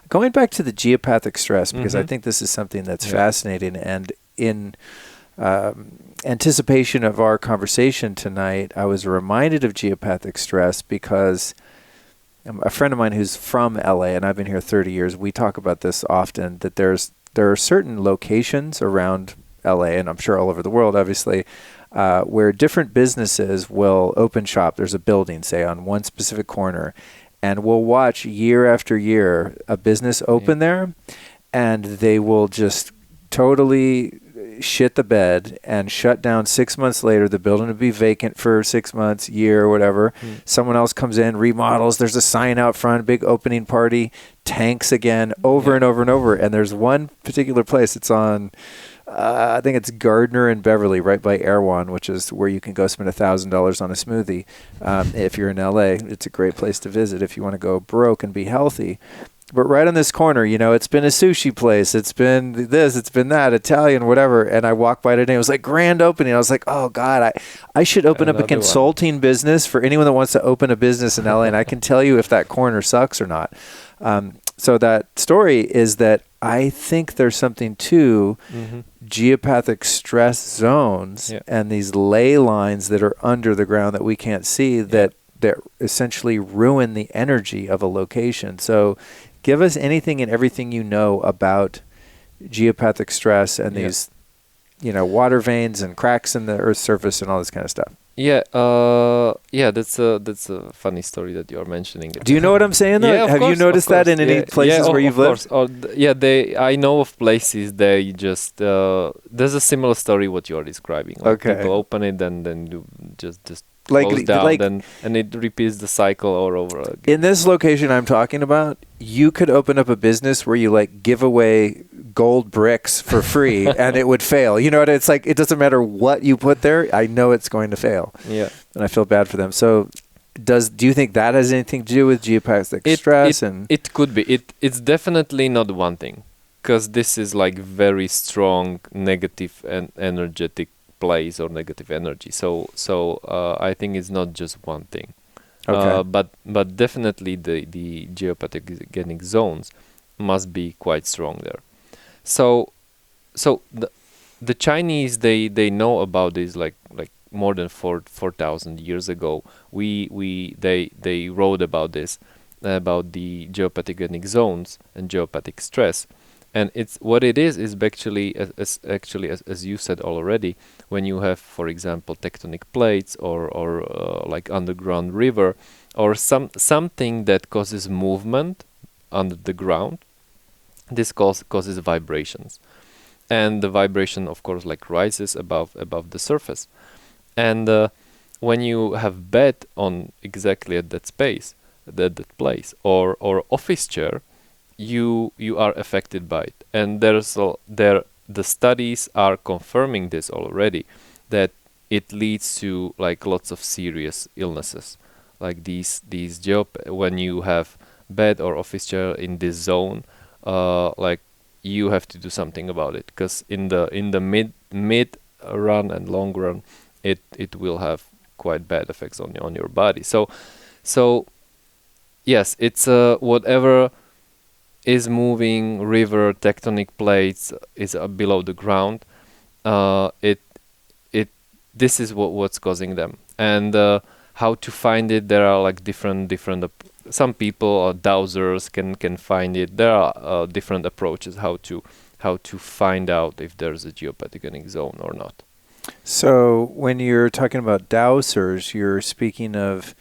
Going back to the geopathic stress, because I think this is something that's fascinating. And in anticipation of our conversation tonight, I was reminded of geopathic stress because a friend of mine who's from LA, and I've been here 30 years, we talk about this often, that there are certain locations around LA, and I'm sure all over the world, obviously, where different businesses will open shop. There's a building, say, on one specific corner, and we'll watch year after year a business open there, and they will just totally shit the bed and shut down. 6 months later, the building will be vacant for 6 months, year, whatever. Someone else comes in, remodels. There's a sign out front, big opening party, tanks again, over and over and over. And there's one particular place. It's on, I think it's Gardner and Beverly, right by Erewhon, which is where you can go spend $1,000 on a smoothie. If you're in LA, it's a great place to visit if you want to go broke and be healthy. But right on this corner, it's been a sushi place. It's been this, it's been that, Italian, whatever. And I walked by today. It was like grand opening. I was like, oh, God, I should open up a consulting business for anyone that wants to open a business in LA. And I can tell you if that corner sucks or not. So that story is that I think there's something to geopathic stress zones and these ley lines that are under the ground that we can't see that essentially ruin the energy of a location. So give us anything and everything you know about geopathic stress and these, water veins and cracks in the Earth's surface and all this kind of stuff. That's a funny story that you're mentioning. Do you know what I'm saying, though? Have you noticed that in any places where you've lived? I know of places they just there's a similar story what you're describing. Like people open it and then you just close down, and it repeats the cycle all over again. In this location I'm talking about, you could open up a business where you give away gold bricks for free and it would fail. It's like, it doesn't matter what you put there. I know it's going to fail. Yeah. And I feel bad for them. So do you think that has anything to do with geopathic stress? It could be. It's definitely not one thing, because this is very strong negative and energetic place or negative energy. So I think it's not just one thing. Okay. But definitely the geopathogenic zones must be quite strong there. So the Chinese they know about this like more than 4,000 years ago. They wrote about this, about the geopathogenic zones and geopathic stress. And it's what it is actually as you said already, when you have, for example, tectonic plates or like underground river or something that causes movement under the ground. This causes vibrations, and the vibration, of course, rises above the surface. And when you have bed on exactly at that space, that place, or office chair, you are affected by it. And the studies are confirming this already, that it leads to lots of serious illnesses, like these when you have bed or office chair in this zone, you have to do something about it, because in the mid run and long run, it will have quite bad effects on your body. So yes, it's whatever is moving, river, tectonic plates is below the ground. This is what's causing them, and how to find it. There are different. Some people or dowsers can find it. There are different approaches how to find out if there's a geopathogenic zone or not. So when you're talking about dowsers, you're speaking of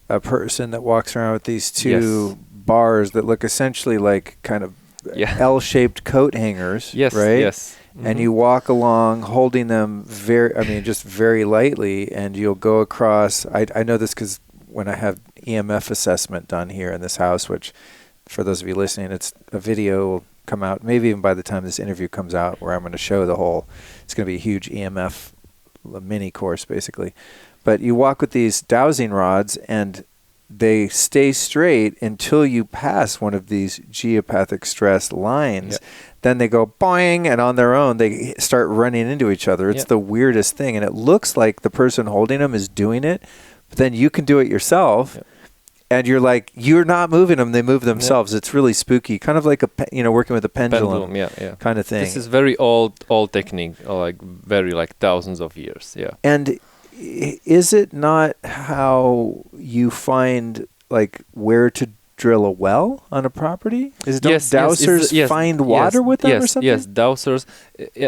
a person that walks around with these two bars that look essentially like kind of L-shaped coat hangers, right? Yes. Mm-hmm. And you walk along holding them just very lightly, and you'll go across. I know this because when I have EMF assessment done here in this house, which for those of you listening, it's a video come out, maybe even by the time this interview comes out, where I'm going to show the whole, it's going to be a huge EMF mini course basically. But you walk with these dowsing rods and they stay straight until you pass one of these geopathic stress lines. Yeah. Then they go boing, and on their own they start running into each other. It's Yeah. the weirdest thing, and it looks like the person holding them is doing it, but then you can do it yourself. Yeah. And you're like, you're not moving them; they move themselves. It's really spooky, kind of like working with a pendulum, kind of thing. This is very old technique, like very like thousands of years. Yeah. And is it not how you find like where to drill a well on a property? Don't dowsers find water with them or something? Yes, dowsers.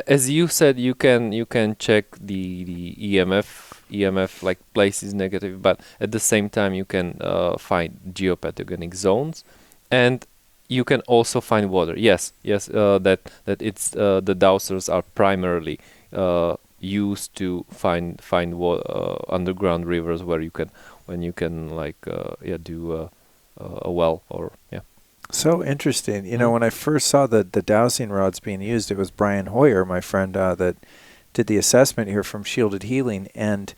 As you said, you can check the EMF like places negative, but at the same time you can find geopathogenic zones, and you can also find water. Yes, that it's the dowsers are primarily used to find underground rivers where you can like do a well or yeah. So interesting. When I first saw the dowsing rods being used, it was Brian Hoyer, my friend, that did the assessment here from Shielded Healing, and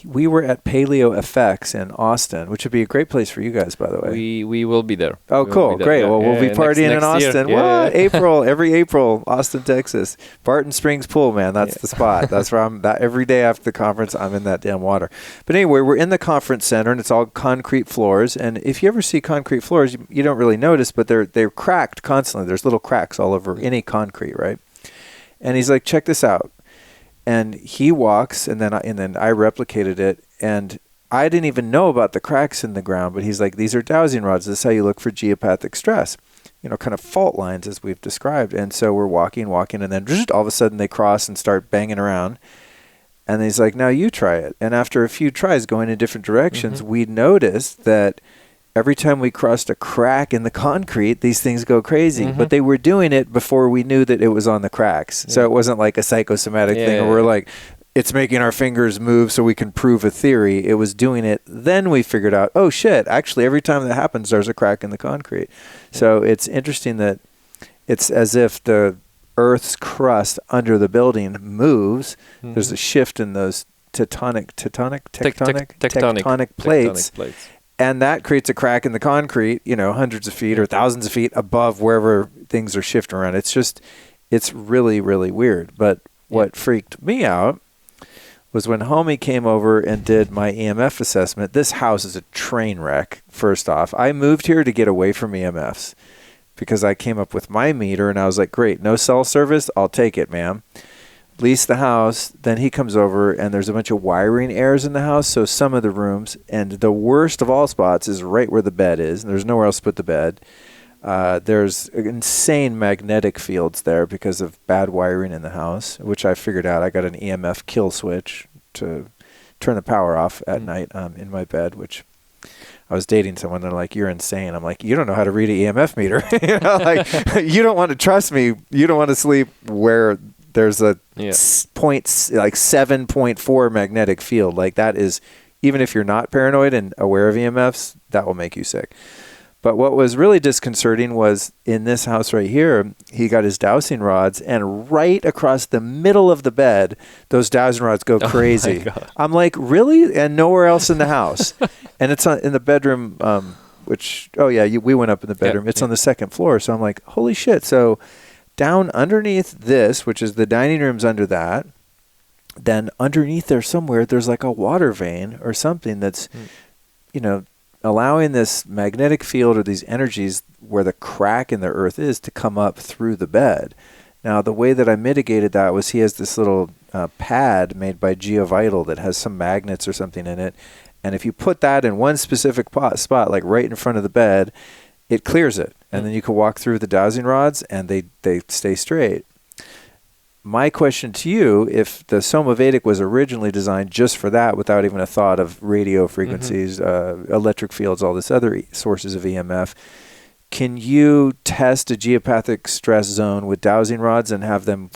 we were at Paleo FX in Austin, which would be a great place for you guys, by the way. We will be there. Oh, cool. Great. Well, we'll be partying in Austin. What? Every April, Austin, Texas. Barton Springs Pool, man. That's the spot. That's where I'm. Every day after the conference, I'm in that damn water. But anyway, we're in the conference center, and it's all concrete floors. And if you ever see concrete floors, you don't really notice, but they're cracked constantly. There's little cracks all over any concrete, right? And he's like, check this out. And he walks, and then I replicated it, and I didn't even know about the cracks in the ground, but he's like, these are dowsing rods. This is how you look for geopathic stress, kind of fault lines as we've described. And so we're walking, and then all of a sudden they cross and start banging around. And he's like, now you try it. And after a few tries going in different directions, we noticed that every time we crossed a crack in the concrete, these things go crazy. But they were doing it before we knew that it was on the cracks. So it wasn't like a psychosomatic thing where we're like, it's making our fingers move so we can prove a theory. It was doing it. Then we figured out, oh, shit, actually, every time that happens, there's a crack in the concrete. So it's interesting that it's as if the Earth's crust under the building moves. There's a shift in those tectonic plates. And that creates a crack in the concrete, hundreds of feet or thousands of feet above wherever things are shifting around. It's really, really weird. But what freaked me out was when Homie came over and did my EMF assessment. This house is a train wreck, first off. I moved here to get away from EMFs because I came up with my meter and I was like, great, no cell service, I'll take it, ma'am. Lease the house. Then he comes over and there's a bunch of wiring errors in the house. So some of the rooms, and the worst of all spots is right where the bed is. And there's nowhere else to put the bed. There's insane magnetic fields there because of bad wiring in the house, which I figured out. I got an EMF kill switch to turn the power off at night in my bed, which I was dating someone. They're like, you're insane. I'm like, you don't know how to read an EMF meter. You don't want to trust me. You don't want to sleep where there's a 7.4 magnetic field. Like that is, even if you're not paranoid and aware of EMFs, that will make you sick. But what was really disconcerting was in this house right here, he got his dowsing rods, and right across the middle of the bed, those dowsing rods go crazy. I'm like, really? And nowhere else in the house. And it's in the bedroom, we went up in the bedroom. It's on the second floor. So I'm like, holy shit. So down underneath this, which is the dining room's under that, then underneath there somewhere, there's like a water vein or something that's, allowing this magnetic field or these energies where the crack in the earth is to come up through the bed. Now, the way that I mitigated that was he has this little pad made by GeoVital that has some magnets or something in it. And if you put that in one specific spot, like right in front of the bed, it clears it. And then you can walk through the dowsing rods and they stay straight. My question to you, if the Somavedic was originally designed just for that without even a thought of radio frequencies, electric fields, all this other sources of EMF, can you test a geopathic stress zone with dowsing rods and have them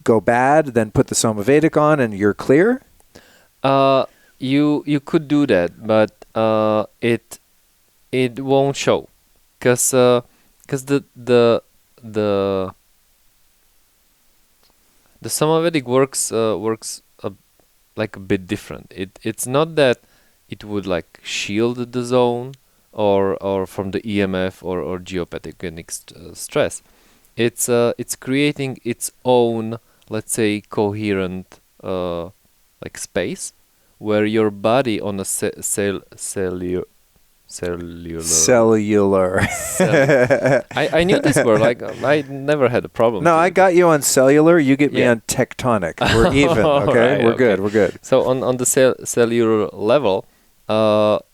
go bad, then put the Somavedic on and you're clear? You could do that, but it won't show because the the Somavedic works like a bit different. It's not that it would like shield the zone or from the EMF or geopathic stress. It's creating its own, let's say, coherent like space where your body on a cellular I knew this word. Like I never had a problem. No, I got you on cellular. You get me on tectonic. We're even. Okay, Right, we're good. We're good. So on the cellular level,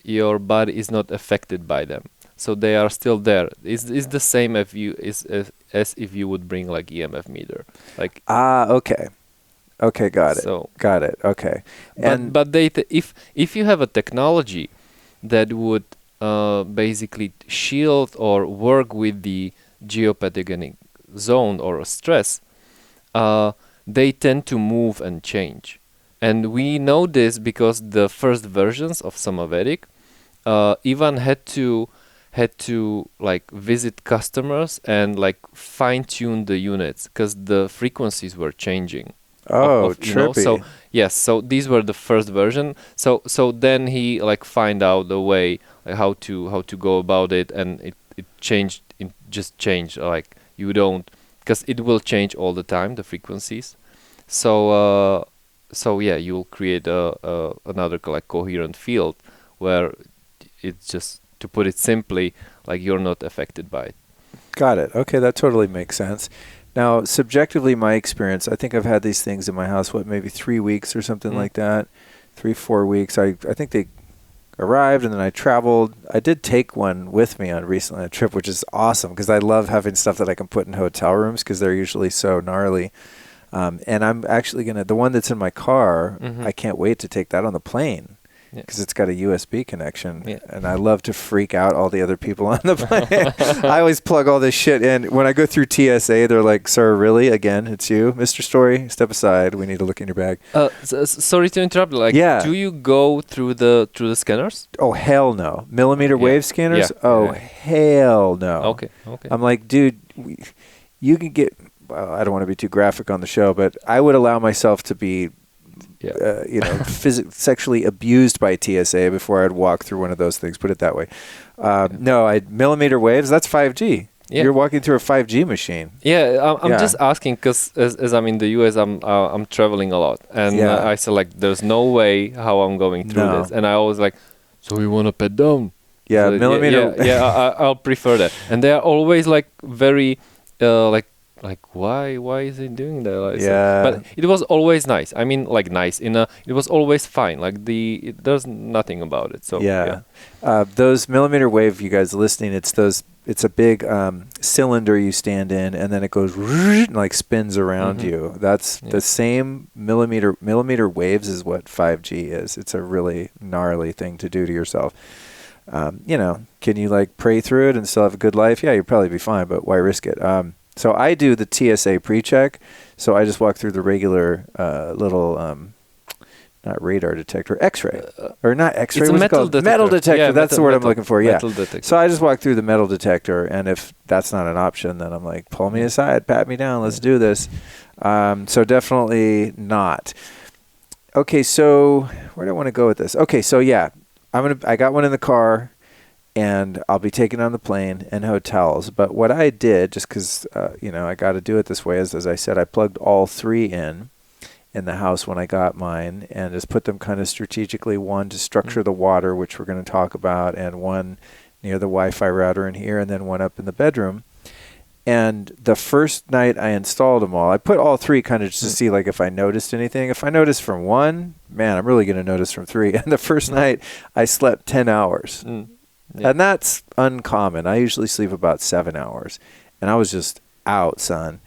your body is not affected by them. So they are still there. It's the same as if you would bring like EMF meter. Like okay. Okay, got it. So got it. Okay. But if you have a technology that would basically shield or work with the geopathogenic zone or stress, they tend to move and change. And we know this because the first versions of Somavedic even had to like visit customers and like fine tune the units because the frequencies were changing. Trippy. So yes, so these were the first version. So then he like find out the way like, how to go about it, and it changed. It just changed. Like you don't, because it will change all the time, the frequencies. So yeah, you'll create another like coherent field where it's just, to put it simply, like you're not affected by it. Got it. Okay, that totally makes sense. Now, subjectively, my experience, I think I've had these things in my house, maybe 3 weeks or something like that, 3-4 weeks. I think they arrived and then I traveled. I did take one with me on recently a trip, which is awesome because I love having stuff that I can put in hotel rooms because they're usually so gnarly. And I'm actually the one that's in my car, I can't wait to take that on the plane. Because it's got a USB connection, and I love to freak out all the other people on the plane. I always plug all this shit in. When I go through TSA, they're like, "Sir, really? Again? It's you, Mr. Story? Step aside. We need to look in your bag." Sorry to interrupt. Like, do you go through the scanners? Oh hell no! Millimeter wave scanners? Hell no! Okay. I'm like, dude, you can get. Well, I don't want to be too graphic on the show, but I would allow myself to be. Sexually abused by TSA before I'd walk through one of those things. Put it that way. No, millimeter waves. That's 5G. Yeah. You're walking through a 5G machine. Yeah, I'm just asking because as I'm in the US, I'm traveling a lot, and I said like, there's no way how I'm going through this, and I always like, so you want to pet down? Yeah, so millimeter. I'll prefer that, and they are always like very like why is he doing that? Like, but it was always nice. I mean, like nice it was always fine. Like there's nothing about it. So those millimeter wave, you guys listening, it's a big cylinder you stand in, and then it goes and like spins around you. That's the same millimeter waves is what 5G is. It's a really gnarly thing to do to yourself. Can you like pray through it and still have a good life? Yeah, you'd probably be fine, but why risk it? So I do the TSA pre-check. So I just walk through the regular little, not radar detector, X-ray. Or not X-ray, it's what's a it called? detector. Metal detector. Yeah, that's the word I'm looking for, metal detector. So I just walk through the metal detector, and if that's not an option, then I'm like, pull me aside, pat me down, let's do this. So definitely not. Okay, so where do I want to go with this? Okay, so I got one in the car. And I'll be taken on the plane and hotels. But what I did, just because, I got to do it this way, as I said, I plugged all 3 in the house when I got mine and just put them kind of strategically, one to structure the water, which we're going to talk about, and one near the Wi-Fi router in here, and then one up in the bedroom. And the first night I installed them all, I put all 3 kind of just to see like if I noticed anything. If I noticed from 1, man, I'm really going to notice from 3. And the first night I slept 10 hours. Yeah. And that's uncommon. I usually sleep about 7 hours. And I was just out, son.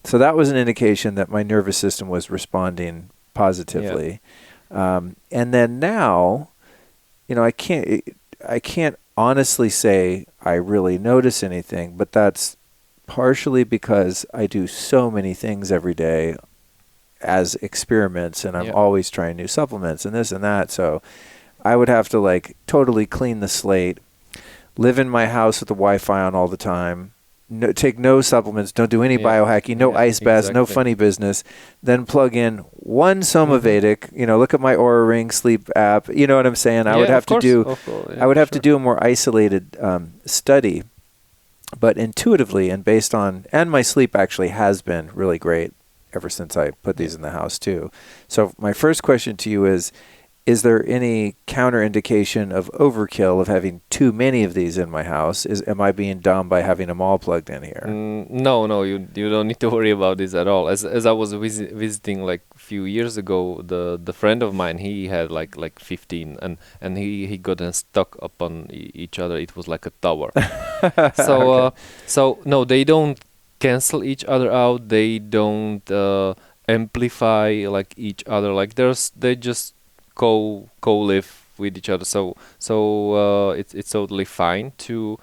So that was an indication that my nervous system was responding positively. And then now, I can't honestly say I really notice anything, but that's partially because I do so many things every day as experiments, and I'm always trying new supplements and this and that. So I would have to like totally clean the slate, live in my house with the Wi-Fi on all the time, take no supplements, don't do any biohacking, no ice baths, no funny business, then plug in one Somavedic, look at my Aura Ring sleep app, you know what I'm saying? I would have to do I would have to do a more isolated study, but intuitively and based on, and my sleep actually has been really great ever since I put these in the house too. So my first question to you is there any counterindication of overkill of having too many of these in my house? Am I being dumb by having them all plugged in here? No, you don't need to worry about this at all. As I was visiting like a few years ago, the friend of mine, he had like 15, and he got them stuck upon each other. It was like a tower. So so no, they don't cancel each other out. They don't amplify like each other. Like they just co-live with each other, so it's totally fine to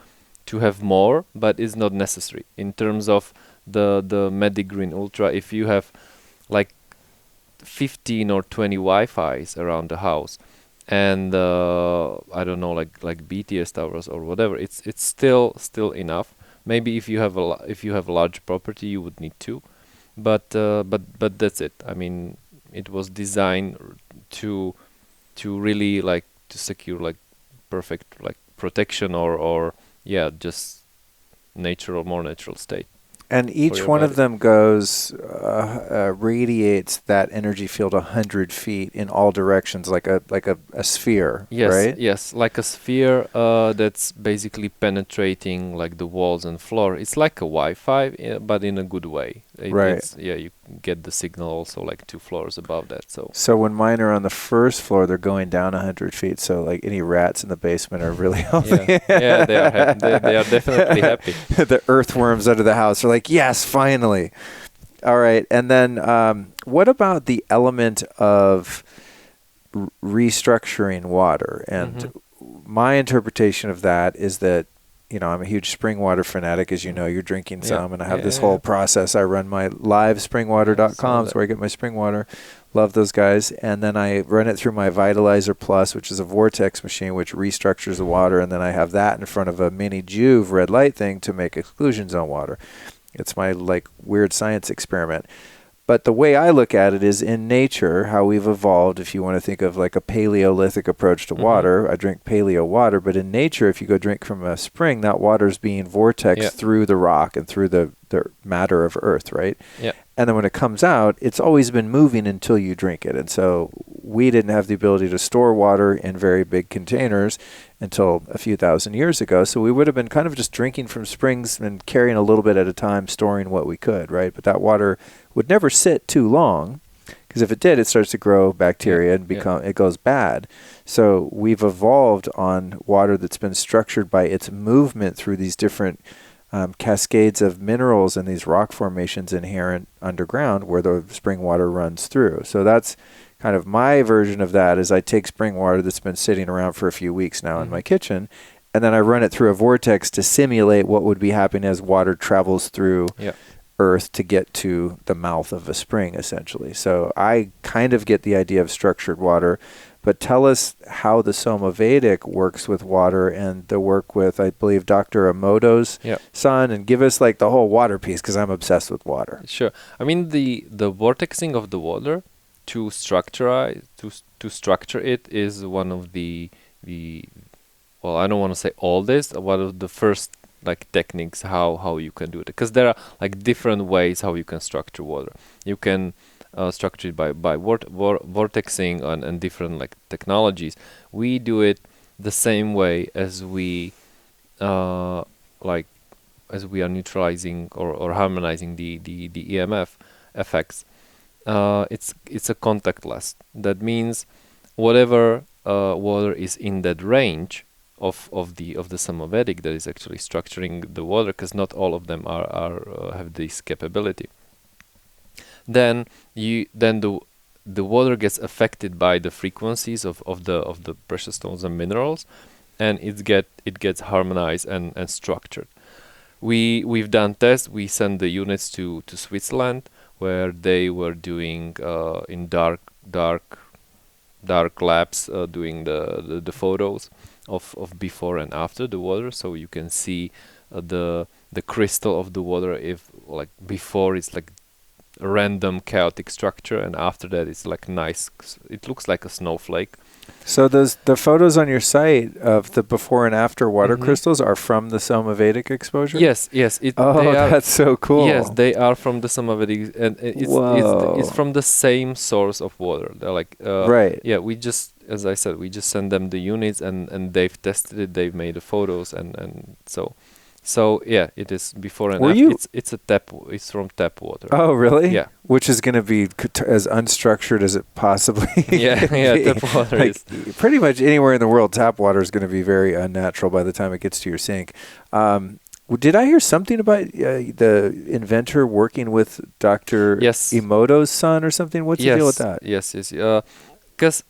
have more, but it's not necessary. In terms of the Medic Green Ultra, if you have like 15 or 20 Wi-Fi's around the house, and I don't know, like BTS towers or whatever, it's still enough. Maybe if you have a large property, you would need two, but that's it. I mean, it was designed to really like to secure like perfect like protection or just more natural state. And each one of them goes, radiates that energy field 100 feet in all directions, like a sphere, yes, right? Yes, like a sphere that's basically penetrating like the walls and floor. It's like a Wi-Fi, but in a good way. Right. You get the signal also like 2 floors above that. So when mine are on the first floor, they're going down 100 feet. So like any rats in the basement are really healthy. Yeah, they are happy. They are definitely happy. The earthworms under the house are like, yes, finally. All right. And then what about the element of restructuring water? And my interpretation of that is that, I'm a huge spring water fanatic, as you know. You're drinking some, and I have this whole process. I run my livespringwater.com, is where I get my spring water. Love those guys. And then I run it through my Vitalizer Plus, which is a vortex machine, which restructures the water. And then I have that in front of a mini Juve red light thing to make exclusion zone water. It's my like weird science experiment. But the way I look at it is in nature, how we've evolved, if you want to think of like a Paleolithic approach to water. I drink paleo water, but in nature, if you go drink from a spring, that water is being vortexed through the rock and through the matter of earth, right? Yeah. And then when it comes out, it's always been moving until you drink it. And so we didn't have the ability to store water in very big containers until a few thousand years ago. So we would have been kind of just drinking from springs and carrying a little bit at a time, storing what we could, right? But that water would never sit too long, because if it did, it starts to grow bacteria and it goes bad. So we've evolved on water that's been structured by its movement through these different cascades of minerals and these rock formations inherent underground where the spring water runs through. So that's kind of my version of that, is I take spring water that's been sitting around for a few weeks now in my kitchen, and then I run it through a vortex to simulate what would be happening as water travels through earth to get to the mouth of a spring, essentially. So I kind of get the idea of structured water. But tell us how the Somavedic works with water and the work with, I believe, Dr. Emoto's son, and give us like the whole water piece, because I'm obsessed with water. Sure. I mean, the vortexing of the water to structure it is one of the well, I don't want to say all this, one of the first like techniques how you can do it, because there are like different ways how you can structure water. You can structure it by vortexing and different like technologies. We do it the same way as we are neutralizing or harmonizing the EMF effects. It's a contactless. That means whatever water is in that range of the Somavedic that is actually structuring the water, because not all of them are have this capability. Then the water gets affected by the frequencies of the precious stones and minerals, and it gets harmonized and structured. We've done tests. We sent the units to Switzerland, where they were doing in dark labs doing the photos of before and after the water, so you can see the the crystal of the water, if like before it's like a random chaotic structure, and after that it's like nice, it looks like a snowflake. So the photos on your site of the before and after water crystals are from the Somavedic exposure? Yes. That's so cool. Yes, they are from the Somavedic, and it's from the same source of water. They're like right. Yeah, we just, as I said, we just send them the units, and they've tested it. They've made the photos, and so yeah, it is before and after. It's a tap. It's from tap water. Oh, really? Yeah. Which is going to be as unstructured as it possibly yeah, tap water like, is. Pretty much anywhere in the world, tap water is going to be very unnatural by the time it gets to your sink. Did I hear something about the inventor working with Dr. Emoto's son or something? What's the deal with that? Yes. Because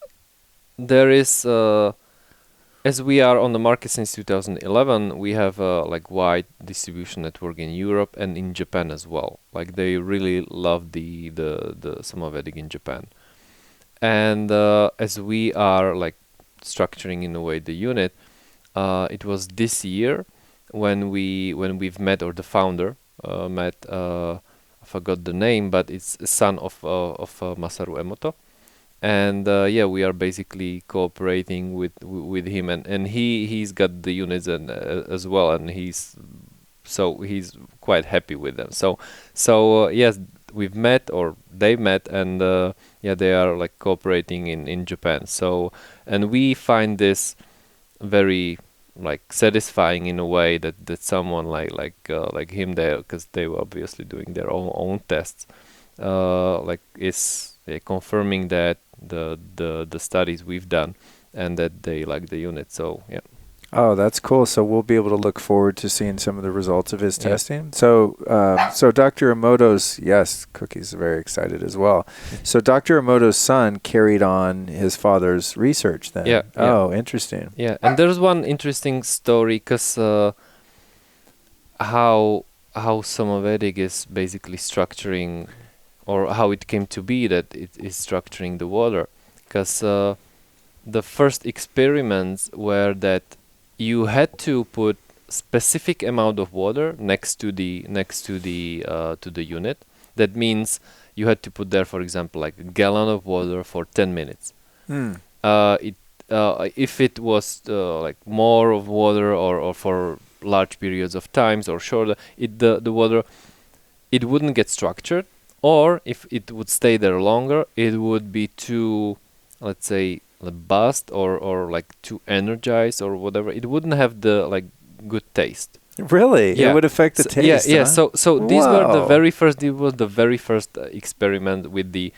there is. As we are on the market since 2011, we have a like wide distribution network in Europe and in Japan as well. Like they really love the Somavedic in Japan, and as we are like structuring in a way the unit, it was this year when we've met, or the founder met. I forgot the name, but it's a son of Masaru Emoto. And we are basically cooperating with him, and he's got the units and as well, and he's quite happy with them. So yes, we've met, or they met, and they are like cooperating in Japan. So, and we find this very like satisfying in a way that someone like him there, because they were obviously doing their own tests, is confirming that the studies we've done, and that they like the unit. So yeah. Oh, that's cool. So we'll be able to look forward to seeing some of the results of his testing. So so Dr. Emoto's, Cookie's very excited as well. So Dr. Emoto's son carried on his father's research then. Yeah. Oh, interesting. Yeah, and there's one interesting story, because how Somavedic is basically structuring, or how it came to be that it is structuring the water, because the first experiments were that you had to put specific amount of water next to the unit. That means you had to put there, for example, like a gallon of water for 10 minutes. If it was like more of water, or for large periods of times or shorter, the water, it wouldn't get structured. Or if it would stay there longer, it would be too, let's say, bust or like too energized or whatever. It wouldn't have the like good taste. Really? Yeah. It would affect the taste. Yeah. Huh? So these were the very first. It was the very first experiment with the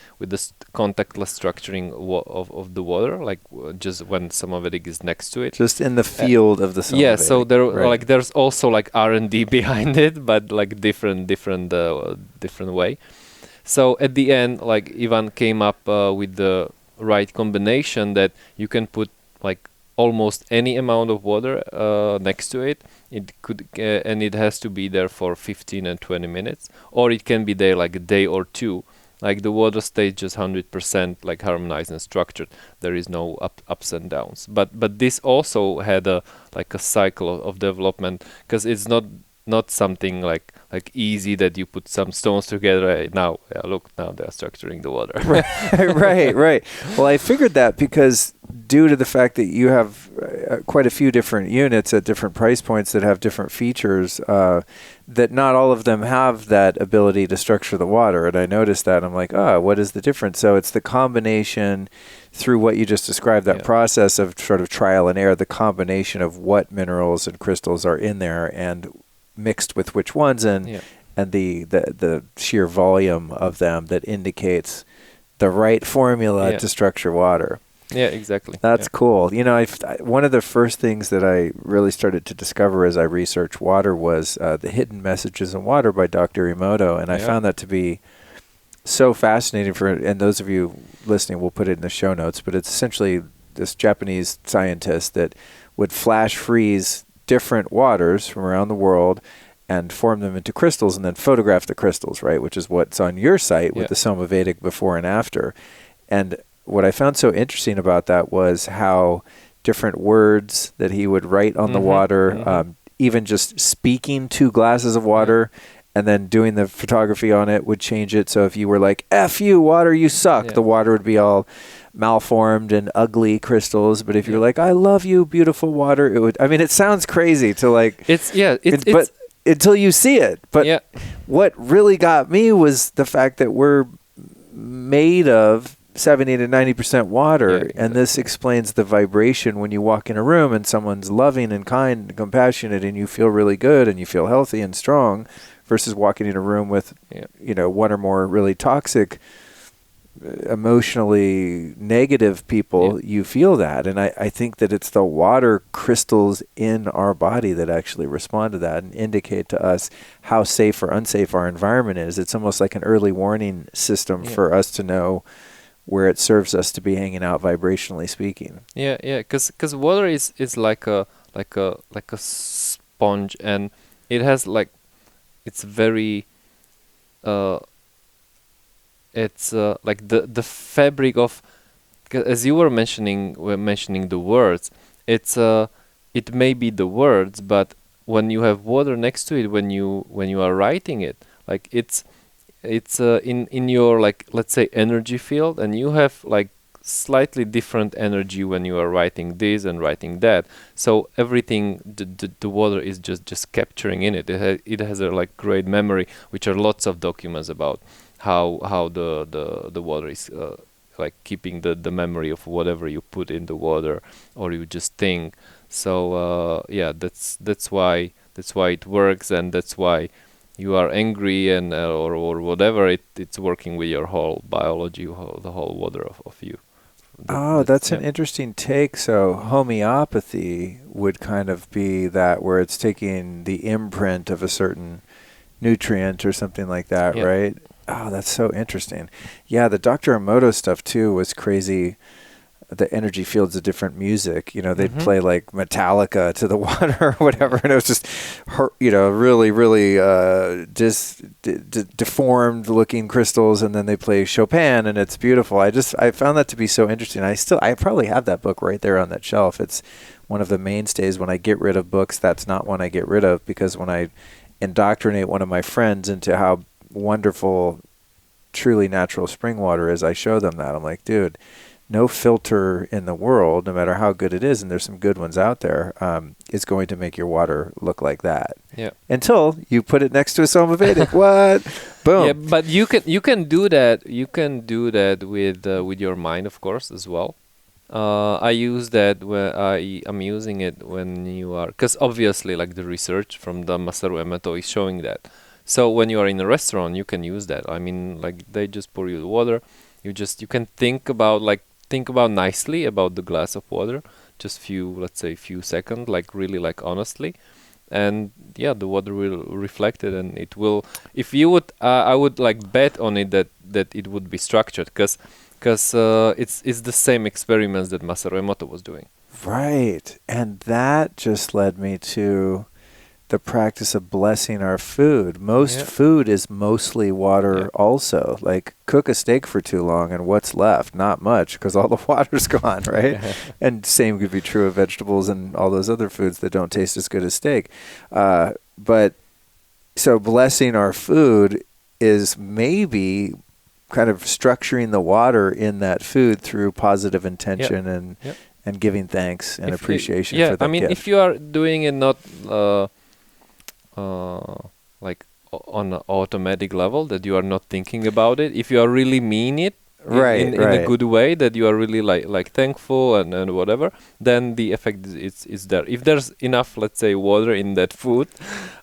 contactless structuring of the water, like just when Somavedic is next to it. Just in the field of the Somavedic. Yeah. So there like there's also like R&D behind it, but like different way. So at the end, like Ivan came up with the right combination that you can put like almost any amount of water next to it. It could and it has to be there for 15 and 20 minutes, or it can be there like a day or two. Like the water stays just 100% like harmonized and structured. There is no ups and downs. But this also had a cycle of development, because it's not something like easy that you put some stones together. Now they're structuring the water. Right. Well, I figured that because due to the fact that you have quite a few different units at different price points that have different features, that not all of them have that ability to structure the water. And I noticed that. I'm like, what is the difference? So it's the combination through what you just described, that process of sort of trial and error, the combination of what minerals and crystals are in there and mixed with which ones, and the sheer volume of them that indicates the right formula to structure water. Yeah, exactly. That's cool. You know, one of the first things that I really started to discover as I researched water was the Hidden Messages in Water by Dr. Emoto, and I found that to be so fascinating. And those of you listening, we'll put it in the show notes, but it's essentially this Japanese scientist that would flash freeze different waters from around the world and form them into crystals, and then photograph the crystals, right? Which is what's on your site with the Somavedic before and after. And what I found so interesting about that was how different words that he would write on the water even just speaking 2 glasses of water and then doing the photography on it would change it. So if you were like, F you, water, you suck, the water would be all malformed and ugly crystals. But if you're like, I love you, beautiful water, it would, I mean, it sounds crazy to like, but until you see it. But what really got me was the fact that we're made of 70 to 90% water, and this explains the vibration when you walk in a room and someone's loving and kind and compassionate and you feel really good and you feel healthy and strong, versus walking in a room with you know, 1 or more really toxic, emotionally negative people. You feel that. And I think that it's the water crystals in our body that actually respond to that and indicate to us how safe or unsafe our environment is. It's almost like an early warning system for us to know where it serves us to be hanging out, vibrationally speaking. Because water is like a sponge, and it has like, it's very it's like the fabric of, as you were mentioning the words, it's it may be the words, but when you have water next to it, when you are writing it, like it's in your, like, let's say, energy field, and you have like slightly different energy when you are writing this and writing that. So everything the water is just capturing in it. It has a like great memory, which are lots of documents about how the water is like keeping the memory of whatever you put in the water or you just think. So that's why it works, and that's why you are angry and or whatever. It's working with your whole biology, the whole water of you. That's an interesting take. So homeopathy would kind of be that, where it's taking the imprint of a certain nutrient or something like that, right? Oh, that's so interesting. Yeah, the Dr. Emoto stuff too was crazy. The energy fields of different music, you know, they'd play like Metallica to the water or whatever, and it was just, you know, really, really deformed looking crystals, and then they play Chopin, and it's beautiful. I found that to be so interesting. I probably have that book right there on that shelf. It's one of the mainstays. When I get rid of books, that's not one I get rid of, because when I indoctrinate one of my friends into how wonderful, truly natural spring water is, I show them that. I'm like, dude, no filter in the world, no matter how good it is, and there's some good ones out there, is going to make your water look like that. Yeah. Until you put it next to a Somavedic. What? Boom. Yeah, but you can do that. You can do that with your mind, of course, as well. I use that where I'm using it when you are, because obviously, like, the research from the Masaru Emoto is showing that. So when you are in a restaurant, you can use that. I mean, like, they just pour you the water. You can think about nicely about the glass of water, just few seconds, like really, like, honestly, and the water will reflect it, and it will. If you would, I would like bet on it that it would be structured, because it's the same experiments that Masaru Emoto was doing. Right, and that just led me to the practice of blessing our food. Most food is mostly water also. Like, cook a steak for too long and what's left? Not much, because all the water's gone, right? And same could be true of vegetables and all those other foods that don't taste as good as steak. But so blessing our food is maybe kind of structuring the water in that food through positive intention and giving thanks and appreciation for that gift. If you are doing it not like on an automatic level, that you are not thinking about it, if you are really mean it in a good way, that you are really like thankful and whatever, then the effect is there. If there's enough, let's say, water in that food,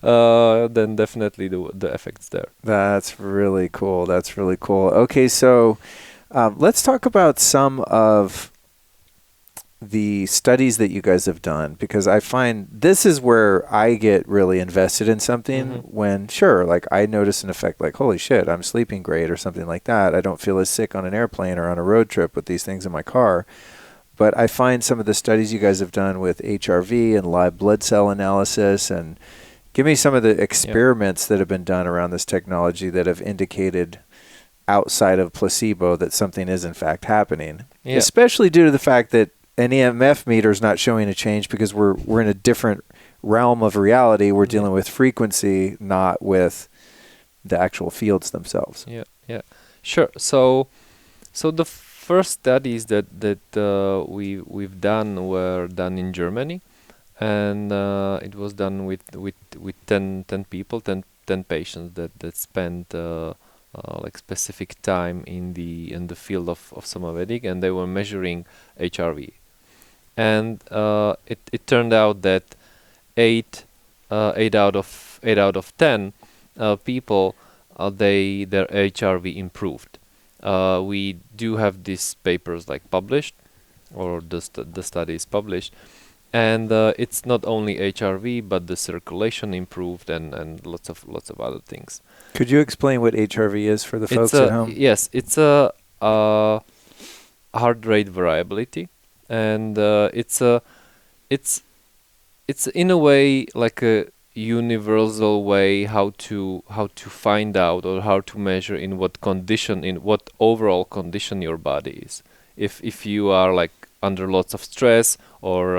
then definitely the effect's there. That's really cool. Okay, so let's talk about some of the studies that you guys have done, because I find this is where I get really invested in something when, like, I notice an effect like, holy shit, I'm sleeping great or something like that. I don't feel as sick on an airplane or on a road trip with these things in my car. But I find some of the studies you guys have done with HRV and live blood cell analysis, and give me some of the experiments that have been done around this technology that have indicated outside of placebo that something is in fact happening, especially due to the fact that an EMF meter is not showing a change because we're in a different realm of reality. We're dealing with frequency, not with the actual fields themselves. Yeah. Sure. So the first studies that we've done were done in Germany, and it was done with 10 people, 10 patients that spent like specific time in the field of Somavedic, and they were measuring HRV. And it turned out that 8 out of 10 people, their HRV improved. We do have these papers like published, or the study is published, and it's not only HRV, but the circulation improved, and lots of other things. Could you explain what HRV is for the folks at home? Yes, it's a heart rate variability, and it's in a way like a universal way how to find out, or how to measure in what condition, in what overall condition your body is. If you are like under lots of stress, or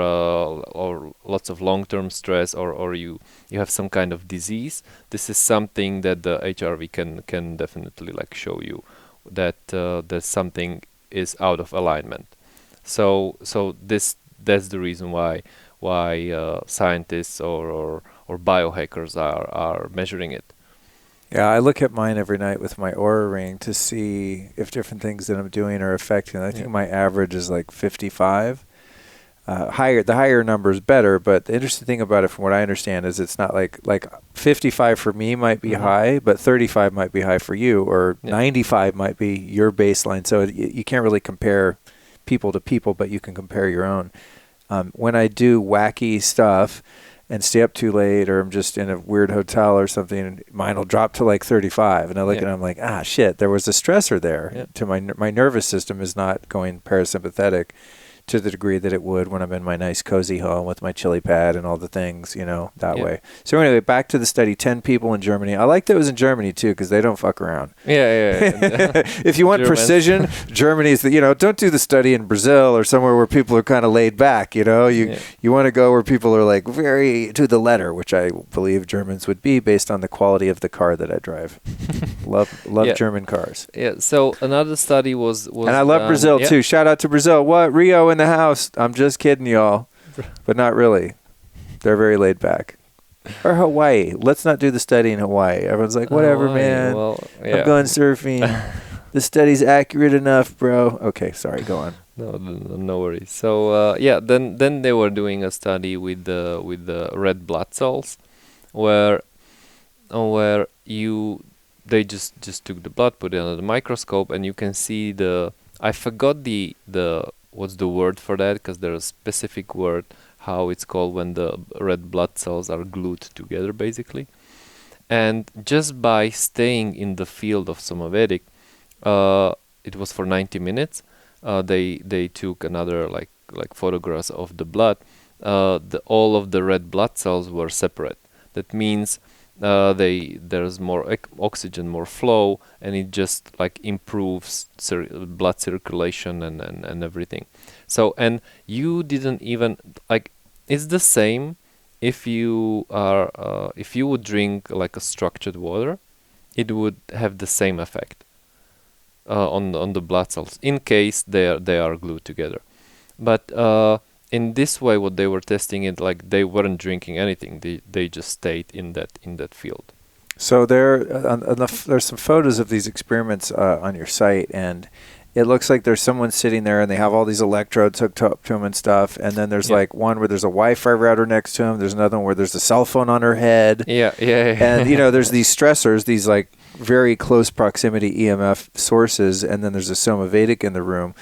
lots of long-term stress, or you have some kind of disease, this is something that the HRV can definitely like show you that that something is out of alignment. So that's the reason why scientists or biohackers are measuring it. Yeah, I look at mine every night with my Aura ring to see if different things that I'm doing are affecting. I think my average is like 55. The higher number is better, but the interesting thing about it, from what I understand, is it's not like 55 for me might be high, but 35 might be high for you, or 95 might be your baseline. So you can't really compare people to people, but you can compare your own. When I do wacky stuff and stay up too late, or I'm just in a weird hotel or something, mine will drop to like 35. And I look at it, I'm like, shit, there was a stressor there. To my nervous system is not going parasympathetic to the degree that it would when I'm in my nice cozy home with my chili pad and all the things, that way. So anyway, back to the study, 10 people in Germany. I like that it was in Germany too, because they don't fuck around. Yeah. If you want precision, Germany's don't do the study in Brazil or somewhere where people are kind of laid back, You want to go where people are like very to the letter, which I believe Germans would be based on the quality of the car that I drive. Love German cars. Yeah. So another study was and I love Brazil too. Shout out to Brazil. What? Rio in the house. I'm just kidding, y'all, but not really. They're very laid back. Or Hawaii. Let's not do the study in Hawaii. Everyone's like, whatever, man. Well, I'm going surfing. The study's accurate enough, bro. Okay, sorry. Go on. No worries. So then they were doing a study with the red blood cells, where they just took the blood, put it under the microscope, and you can see I forgot the what's the word for that, because there's a specific word how it's called when the red blood cells are glued together, basically. And just by staying in the field of Somavedic, it was for 90 minutes. They took another like photographs of the blood. All of the red blood cells were separate. That means there's more oxygen, more flow, and it just like improves blood circulation and everything. So, and you didn't even it's the same if you would drink like a structured water, it would have the same effect on the blood cells in case they are glued together. But in this way, what they were testing it, like they weren't drinking anything. They just stayed in that field. So there's some photos of these experiments on your site, and it looks like there's someone sitting there, and they have all these electrodes hooked up to them and stuff. And then there's like one where there's a Wi-Fi router next to him. There's another one where there's a cell phone on her head. Yeah. And there's these stressors, these like very close proximity EMF sources, and then there's a Somavedic in the room.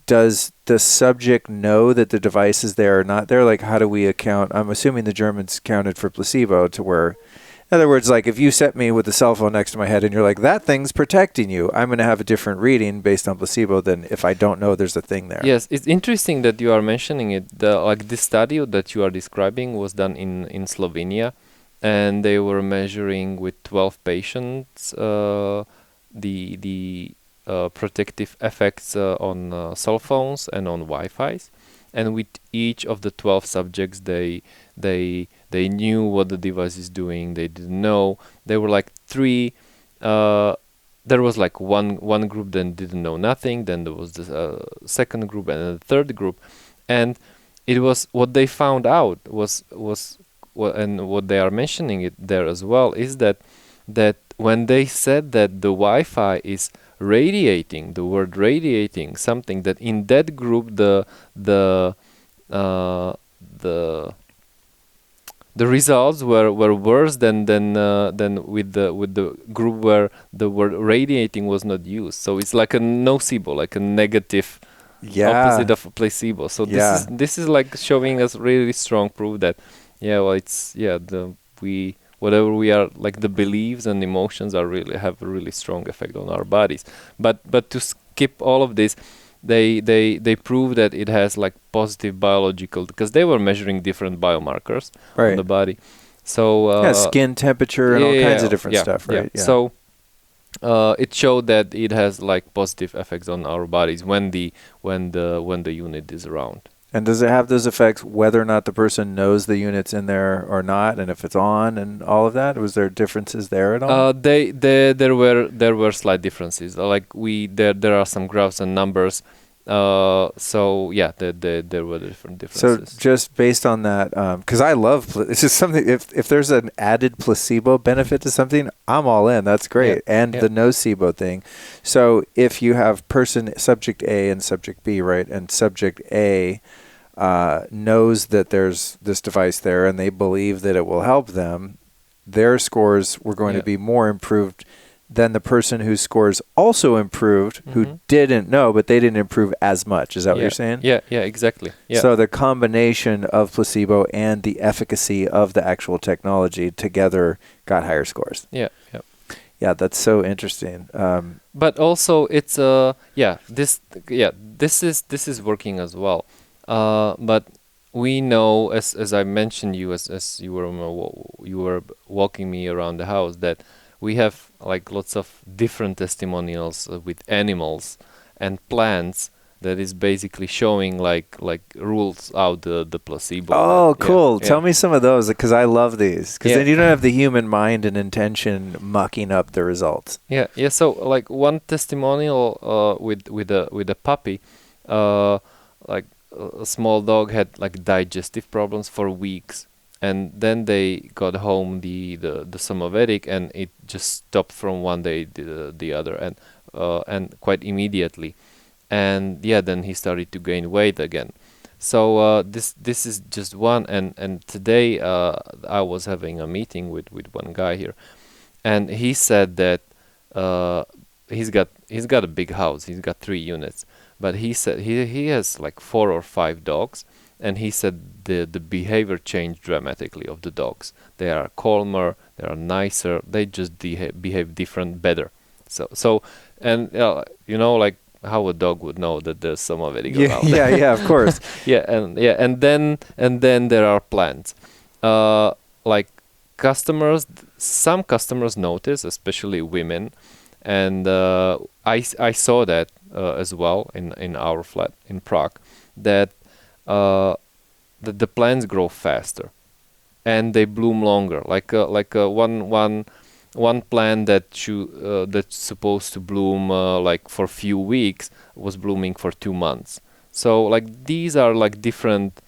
Does the subject know that the device is there or not there? Like, how do we account? I'm assuming the Germans counted for placebo to where, in other words, like if you set me with a cell phone next to my head and you're like, that thing's protecting you, I'm going to have a different reading based on placebo than if I don't know there's a thing there. Yes, it's interesting that you are mentioning it. This study that you are describing was done in Slovenia, and they were measuring with 12 patients the protective effects on cell phones and on Wi-Fi's, and with each of the 12 subjects they they knew what the device is doing, they didn't know. There were like three. There was like one group that didn't know nothing. Then there was the second group and the third group, and it was what they found out was and what they are mentioning it there as well is that when they said that the Wi-Fi is radiating, the word radiating, something that in that group the results were worse than with the group where the word radiating was not used. So it's like a nocebo, like a negative opposite of a placebo. So this is like showing us really strong proof that whatever we are, like the beliefs and emotions are really have a really strong effect on our bodies. But to skip all of this, they prove that it has like positive biological, because they were measuring different biomarkers on the body. So skin temperature and all kinds of different stuff, right? Yeah. So it showed that it has like positive effects on our bodies when the unit is around. And does it have those effects whether or not the person knows the unit's in there or not, and if it's on and all of that? Was there differences there at all? There were slight differences. Like there are some graphs and numbers. So yeah, there were different differences. So just based on that, because I love it's just something. If there's an added placebo benefit to something, I'm all in. That's great. The nocebo thing. So if you have subject A and subject B, right, and subject A knows that there's this device there and they believe that it will help them, their scores were going to be more improved than the person whose scores also improved, who didn't know, but they didn't improve as much. Is that what you're saying? Yeah, exactly. Yeah. So the combination of placebo and the efficacy of the actual technology together got higher scores. Yeah, that's so interesting. But also it's this is working as well. But we know, as I mentioned you as you were walking me around the house, that we have like lots of different testimonials with animals and plants that is basically showing like rules out the placebo. Oh, cool. Tell me some of those, because I love these, because then you don't have the human mind and intention mucking up the results. So like one testimonial with a puppy, like a small dog had like digestive problems for weeks, and then they got home the Somavedic, and it just stopped from one day to the other, and quite immediately. And then he started to gain weight again. So this is just one. And today I was having a meeting with one guy here, and he said that he's got a big house. He's got 3 units, but he said he has like 4 or 5 dogs. And he said the behavior changed dramatically of the dogs. They are calmer, they are nicer, they just behave different, better. So and like how a dog would know that there's some of it around. Yeah, of course. and then there are plants. Like some customers notice, especially women, and I saw that as well in our flat in Prague, that the plants grow faster and they bloom longer. Like one plant that's supposed to bloom like for a few weeks was blooming for 2 months. So like these are like different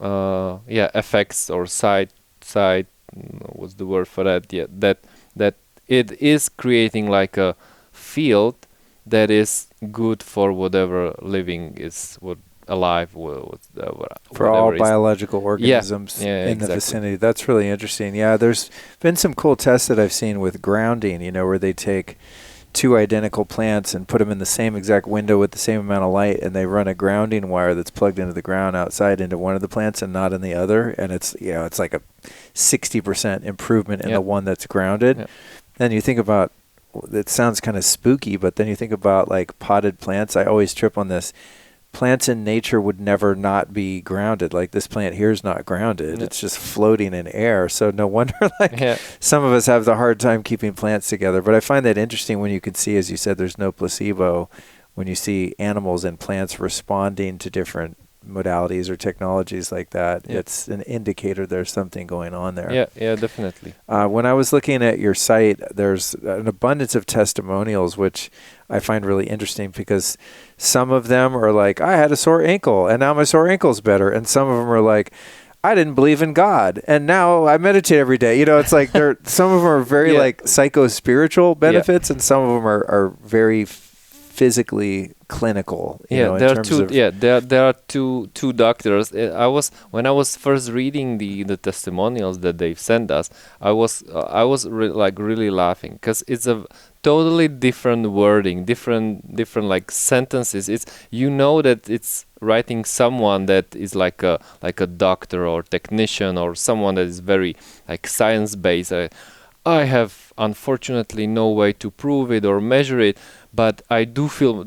effects or side what's the word for that? That it is creating like a field that is good for whatever living is, alive, for all biological organisms in the vicinity. That's really interesting. Yeah, there's been some cool tests that I've seen with grounding, where they take 2 identical plants and put them in the same exact window with the same amount of light, and they run a grounding wire that's plugged into the ground outside into one of the plants and not in the other, and it's it's like a 60% improvement in the one that's grounded. Then you think about, it sounds kind of spooky, but then you think about like potted plants. I always trip on this. Plants in nature would never not be grounded. Like this plant here is not grounded. It's just floating in air. So no wonder some of us have the hard time keeping plants together. But I find that interesting when you can see, as you said, there's no placebo, when you see animals and plants responding to different modalities or technologies like that, Yeah. it's an indicator there's something going on there. Yeah, definitely. When I was looking at your site, there's an abundance of testimonials, which I find really interesting because some of them are like, I had a sore ankle and now my sore ankle's better. And some of them are like, I didn't believe in God and now I meditate every day. You know, it's like some of them are very like psycho-spiritual benefits and some of them are very physically clinical. You know, there are two. There are two doctors. When I was first reading the testimonials that they've sent us, I was really laughing because it's a totally different wording, different like sentences. It's that it's writing someone that is like a doctor or technician or someone that is very like science based. I have unfortunately no way to prove it or measure it, but I do feel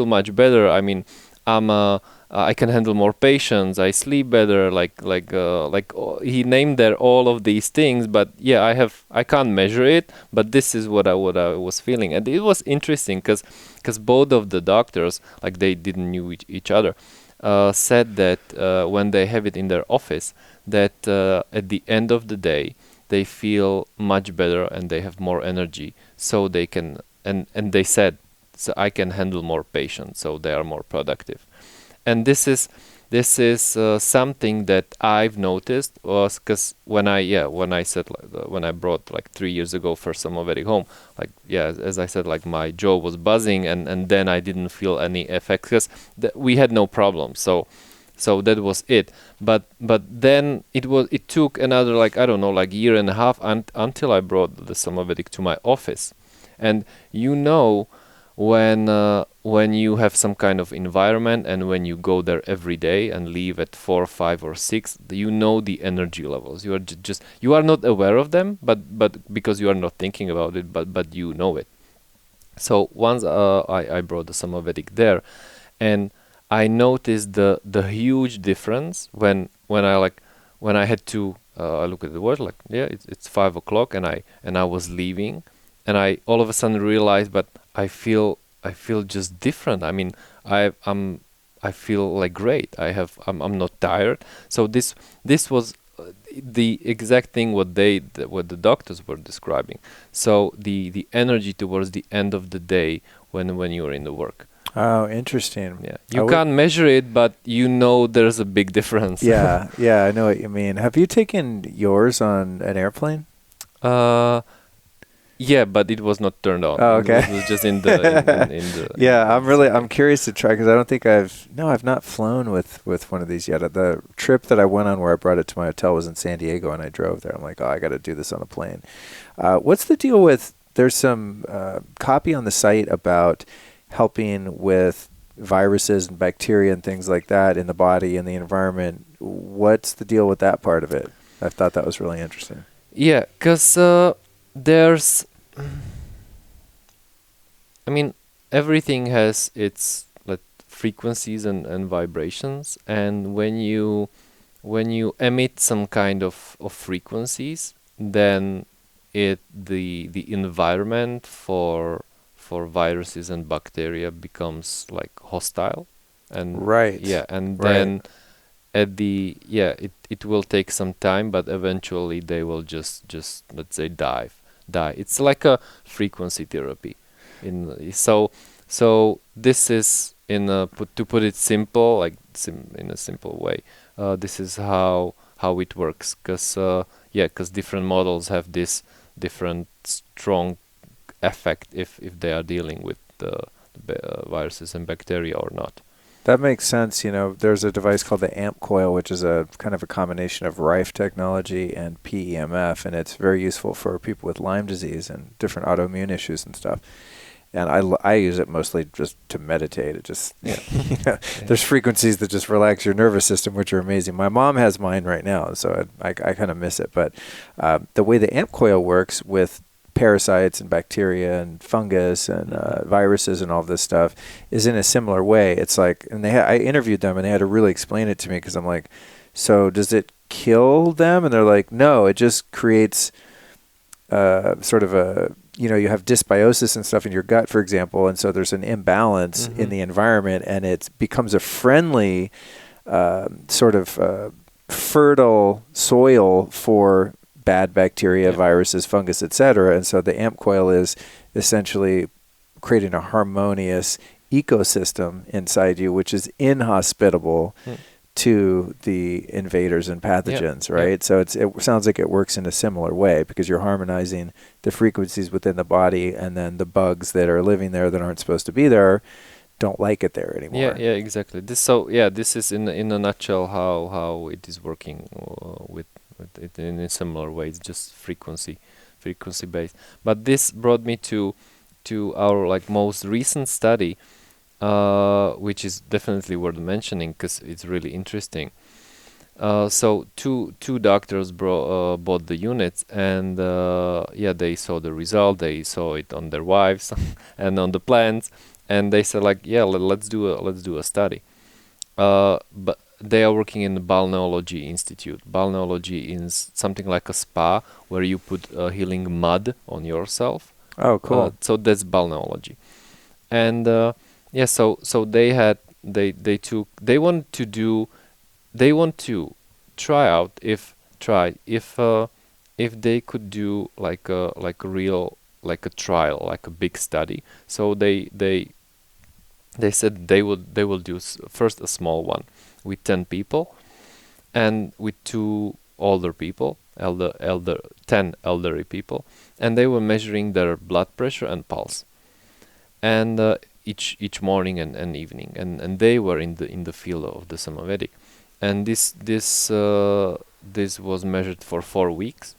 much better. I mean, I can handle more patients. I sleep better. He named there all of these things, but yeah, I can't measure it. But this is what I was feeling, and it was interesting because both of the doctors, like they didn't knew each other, said that when they have it in their office, that at the end of the day they feel much better and they have more energy, so they can and they said, so I can handle more patients, so they are more productive. And this is something that I've noticed was because when I said when I brought like 3 years ago for Somavedic home, like as I said, like my jaw was buzzing and then I didn't feel any effects because we had no problem. So that was it. But then it took another like I don't know like year and a half until I brought the Somavedic to my office. And when you have some kind of environment and when you go there every day and leave at 4, 5, or 6, the energy levels. You are you are not aware of them, but because you are not thinking about it, but you know it. So once I brought the Somavedic there, and I noticed the huge difference when I had to I look at the watch like it's 5 o'clock and I was leaving, and I all of a sudden realized, but I feel just different. I mean, I feel like great. I'm not tired. So this was the exact thing what the doctors were describing. So the energy towards the end of the day when you're in the work. Oh, interesting. Yeah, you can't measure it, but there's a big difference. Yeah, I know what you mean. Have you taken yours on an airplane? Yeah, but it was not turned on. Oh, okay. It was just in the. Yeah, I'm curious to try because I don't think I've not flown with one of these yet. The trip that I went on where I brought it to my hotel was in San Diego, and I drove there. I'm like, I got to do this on a plane. What's the deal with? There's some copy on the site about helping with viruses and bacteria and things like that in the body and the environment. What's the deal with that part of it? I thought that was really interesting. Yeah, because there's, I mean, everything has its frequencies and vibrations, and when you emit some kind of frequencies, then the environment for viruses and bacteria becomes like hostile, and then it will take some time, but eventually they will just let's say die. It's like a frequency therapy. So this is to put it simple, like in a simple way. This is how it works, because different models have this different strong effect if they are dealing with the viruses and bacteria or not. That makes sense. There's a device called the AMP coil, which is a kind of a combination of Rife technology and PEMF, and it's very useful for people with Lyme disease and different autoimmune issues and stuff. And I use it mostly just to meditate. It just there's frequencies that just relax your nervous system, which are amazing. My mom has mine right now, so I kind of miss it. But the way the AMP coil works with parasites and bacteria and fungus and viruses and all this stuff is in a similar way. It's like, and I interviewed them and they had to really explain it to me because I'm like, so does it kill them? And they're like, no, it just creates sort of a, you have dysbiosis and stuff in your gut, for example, and so there's an imbalance in the environment, and it becomes a friendly sort of fertile soil for bad bacteria, viruses, fungus, etc. And so the AMP coil is essentially creating a harmonious ecosystem inside you, which is inhospitable to the invaders and pathogens, right? So it sounds like it works in a similar way because you're harmonizing the frequencies within the body, and then the bugs that are living there that aren't supposed to be there don't like it there anymore. Yeah, exactly. This is in a nutshell how it is working with it in a similar way. It's just frequency based. But this brought me to our like most recent study, which is definitely worth mentioning because it's really interesting. So two doctors bought the units, and they saw the result. They saw it on their wives and on the plants, and they said like, let's do a study. But they are working in the Balneology Institute. Balneology is something like a spa where you put healing mud on yourself. Oh, cool. So that's balneology, and so they want to try out if they could do like a real like a trial, like a big study. So they said they will do first a small one with 10 people and with 2 older people, 10 elderly people, and they were measuring their blood pressure and pulse, and each morning and evening, and they were in the field of the Somavedic, and this was measured for 4 weeks,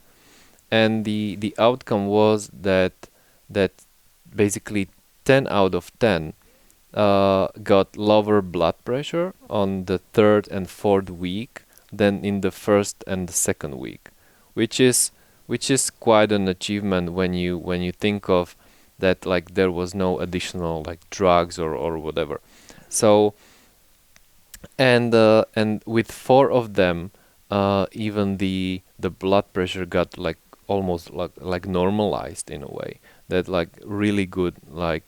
and the outcome was that basically 10 out of 10 got lower blood pressure on the 3rd and 4th week than in the 1st and the 2nd week, which is quite an achievement when you think of that, like there was no additional like drugs or whatever. So and with 4 of them, even the blood pressure got like almost like normalized in a way, that like really good, like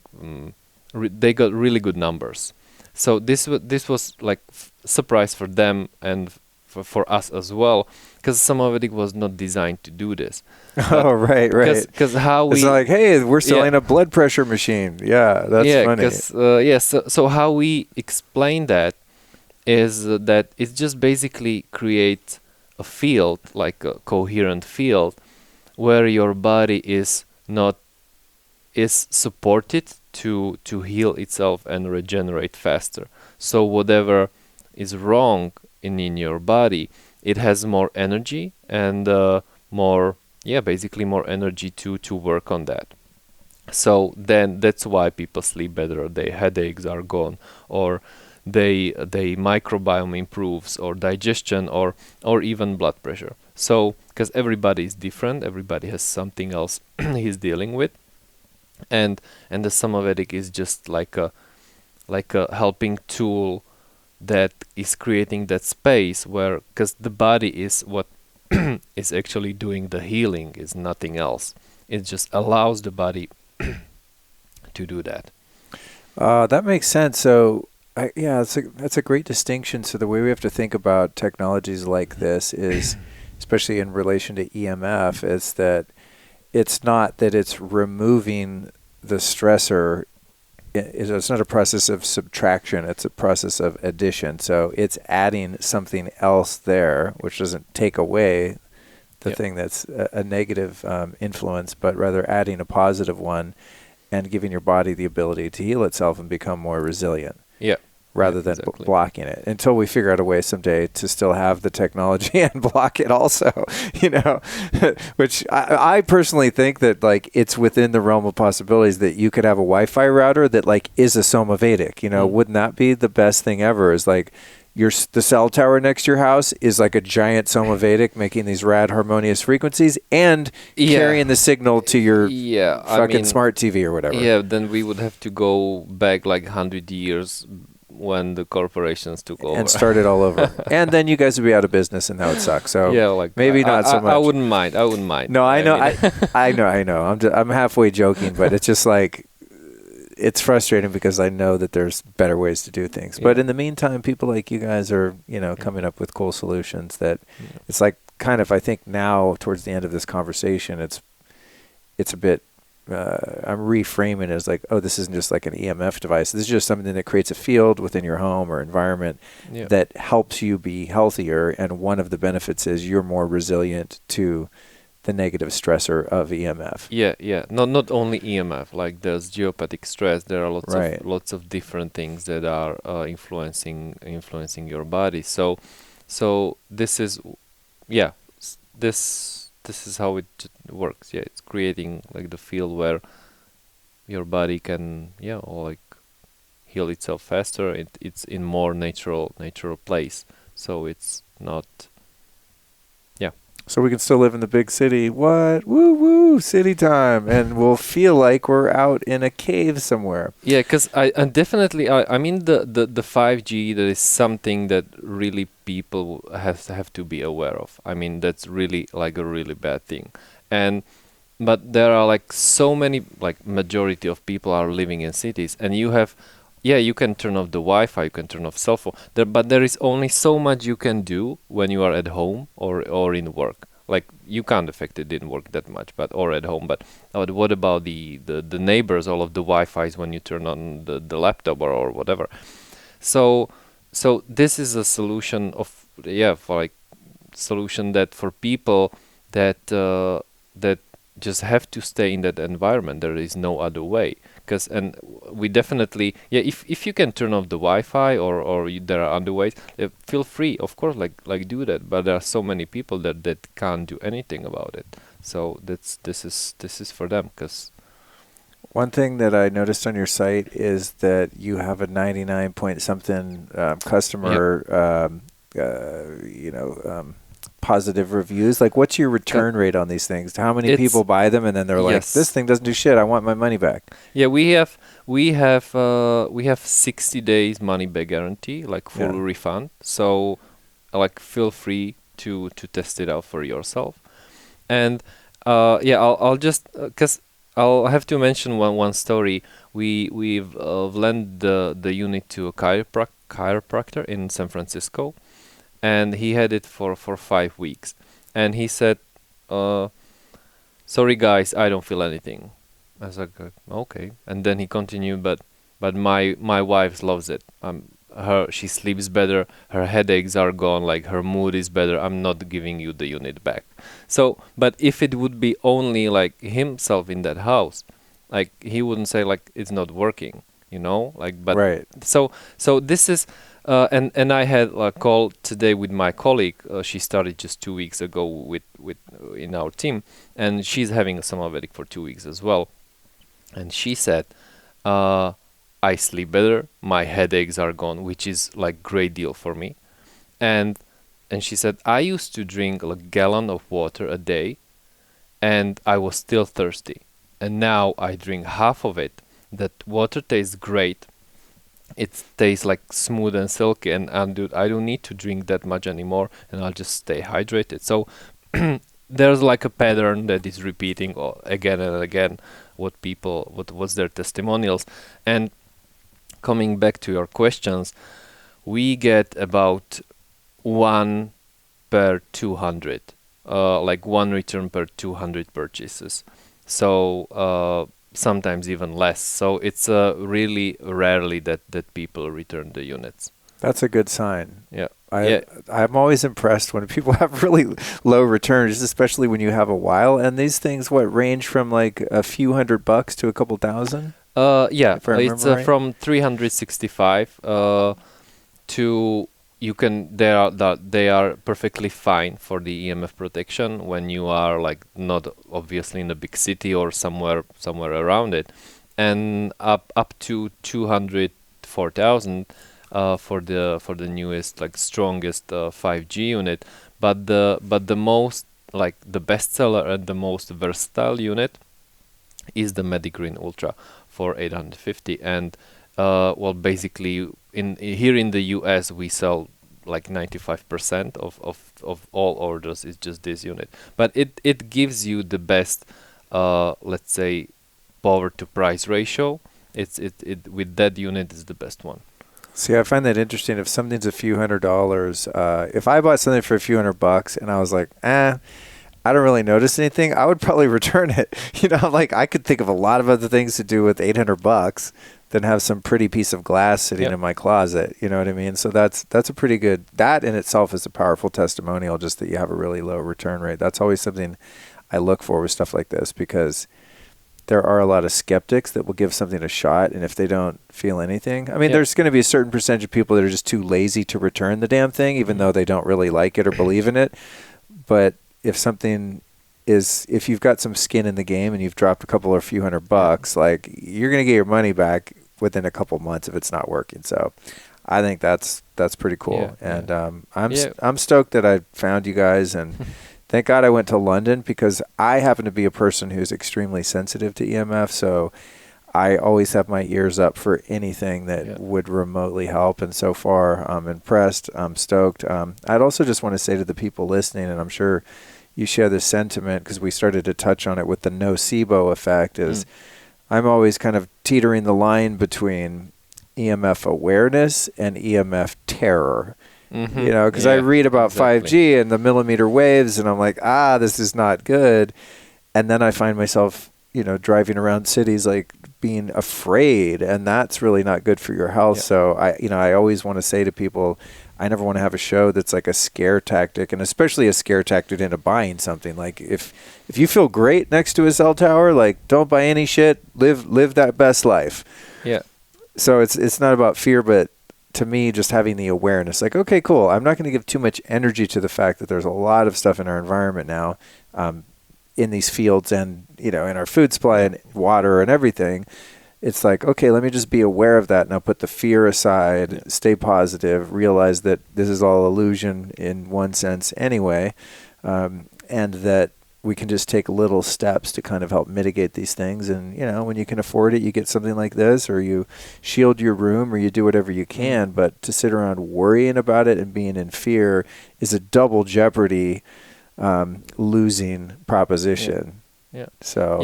they got really good numbers. So this was like surprise for them and for us as well, because Somavedic was not designed to do this. Oh, right. Because how it's we, not like, hey, we're selling a blood pressure machine. Yeah, that's funny. So how we explain that is that it just basically creates a field, like a coherent field, where your body is supported to heal itself and regenerate faster. So whatever is wrong in your body, it has more energy and basically more energy to work on that. So then that's why people sleep better, their headaches are gone, or they microbiome improves, or digestion, or even blood pressure. So because everybody is different, everybody has something else he's dealing with, and the Somavedic is just like a helping tool that is creating that space where, because the body is what is actually doing the healing, is nothing else. It just allows the body to do that. That makes sense. So that's a great distinction. So the way we have to think about technologies like this is, especially in relation to EMF, is that it's not that it's removing the stressor. It's not a process of subtraction, it's a process of addition. So it's adding something else there, which doesn't take away the thing that's a negative influence, but rather adding a positive one and giving your body the ability to heal itself and become more resilient. Yeah. Rather than blocking it, until we figure out a way someday to still have the technology and block it also, which I personally think that like it's within the realm of possibilities that you could have a Wi-Fi router that like is a Somavedic, wouldn't that be the best thing ever? Is like the cell tower next to your house is like a giant Somavedic making these rad harmonious frequencies and carrying the signal to your fucking smart TV or whatever. Yeah, then we would have to go back like 100 years when the corporations took over and started all over, and then you guys would be out of business, and that would suck. So maybe not so much. I wouldn't mind. No, I know. I know. I'm halfway joking, but it's just like it's frustrating because I know that there's better ways to do things. But in the meantime, people like you guys are, coming up with cool solutions that it's like kind of, I think now towards the end of this conversation, it's a bit, I'm reframing it as like, oh, this isn't just like an EMF device. This is just something that creates a field within your home or environment that helps you be healthier. And one of the benefits is you're more resilient to the negative stressor of EMF. Yeah. Not only EMF. Like there's geopathic stress. There are lots of different things that are influencing your body. So this is this is how it works. Yeah, it's creating like the field where your body can like heal itself faster. It's in more natural place. So it's not. So we can still live in the big city. What? Woo woo, city time. And we'll feel like we're out in a cave somewhere. Yeah, because I mean the 5G, that is something that really people have to be aware of. I mean, that's really like a really bad thing. But there are like so many, like majority of people are living in cities, and you have you can turn off the Wi-Fi, you can turn off cell phone, but there is only so much you can do when you are at home or in work. Like you can't affect it in work that much, or at home. But what about the neighbors, all of the Wi-Fis when you turn on the laptop or whatever? So this is a solution solution that for people that just have to stay in that environment. There is no other way. And we definitely, if you can turn off the Wi-Fi or there are other ways, feel free, of course, like do that. But there are so many people that can't do anything about it. So this is for them. Because one thing that I noticed on your site is that you have a 99 point something customer, positive reviews. Like, what's your return rate on these things? How many people buy them and then they're like, this thing doesn't do shit, I want my money back? Yeah, we have 60 days money back guarantee, like full refund. So like feel free to test it out for yourself. And I'll just because I'll have to mention one story. We've lent the unit to a chiropractor in San Francisco. And he had it for 5 weeks. And he said, sorry guys, I don't feel anything. I was like, okay. And then he continued, but my wife loves it. She sleeps better, her headaches are gone, like her mood is better. I'm not giving you the unit back. So, but if it would be only like himself in that house, like he wouldn't say like it's not working, like, but right. So this is, and I had a call today with my colleague. She started just 2 weeks ago with in our team, and she's having a Somavedic for 2 weeks as well. And she said, I sleep better, my headaches are gone, which is like great deal for me. And she said, I used to drink a gallon of water a day, and I was still thirsty. And now I drink half of it. That water tastes great. It tastes like smooth and silky, and I don't need to drink that much anymore, and I'll just stay hydrated. So there's like a pattern that is repeating again and again what's their testimonials. And coming back to your questions, we get about 1 per 200, like 1 return per 200 purchases. So sometimes even less. So it's really rarely that people return the units. That's a good sign. Yeah. I'm always impressed when people have really low returns, especially when you have a while. And these things, range from like a few $100 to a couple thousand? It's from 365 to they are perfectly fine for the EMF protection when you are like not obviously in a big city or somewhere around it, and up to 204,000 for the newest, like strongest 5G unit. But the most, like the bestseller and the most versatile unit is the Medigreen Ultra for 850. And basically here in the US we sell like 95% of all orders is just this unit. But it gives you the best let's say power to price ratio, it with that unit is the best one. See, I find that interesting. If something's a few $100s, if I bought something for a few $100 and I was like, I don't really notice anything, I would probably return it. Like I could think of a lot of other things to do with $800 than have some pretty piece of glass sitting in my closet. You know what I mean? So that's a pretty good, that in itself is a powerful testimonial, just that you have a really low return rate. That's always something I look for with stuff like this, because there are a lot of skeptics that will give something a shot, and if they don't feel anything, I mean, there's going to be a certain percentage of people that are just too lazy to return the damn thing, even though they don't really like it or believe in it. But if you've got some skin in the game and you've dropped a couple or few $100, like, you're going to get your money back within a couple months if it's not working. So I think that's pretty cool. And I'm stoked that I found you guys, and thank God I went to London, because I happen to be a person who's extremely sensitive to EMF. So I always have my ears up for anything that would remotely help. And so far, I'm impressed. I'm stoked. I'd also just want to say to the people listening, and I'm sure you share this sentiment because we started to touch on it with the nocebo effect, is I'm always kind of teetering the line between EMF awareness and EMF terror. Because I read about 5G and the millimeter waves, and I'm like, this is not good. And then I find myself, driving around cities like being afraid, and that's really not good for your health. So I always want to say to people, I never want to have a show that's like a scare tactic, and especially a scare tactic into buying something. Like if you feel great next to a cell tower, like, don't buy any shit, live that best life. Yeah. So it's not about fear, but to me, just having the awareness, like, okay, cool. I'm not going to give too much energy to the fact that there's a lot of stuff in our environment now, in these fields and, in our food supply and water and everything. It's like, okay, let me just be aware of that. Now put the fear aside, stay positive, realize that this is all illusion in one sense anyway, and that we can just take little steps to kind of help mitigate these things. And, when you can afford it, you get something like this, or you shield your room, or you do whatever you can. But to sit around worrying about it and being in fear is a double jeopardy, losing proposition. So,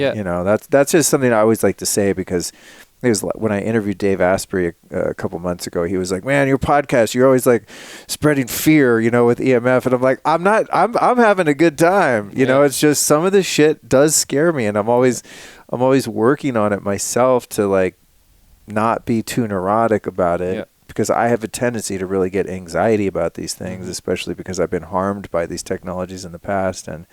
that's just something I always like to say, because it was when I interviewed Dave Asprey a couple months ago, he was like, man, your podcast, you're always like spreading fear, with EMF. And I'm like, I'm having a good time. It's just some of this shit does scare me. And I'm always working on it myself to like not be too neurotic about it, because I have a tendency to really get anxiety about these things, especially because I've been harmed by these technologies in the past. And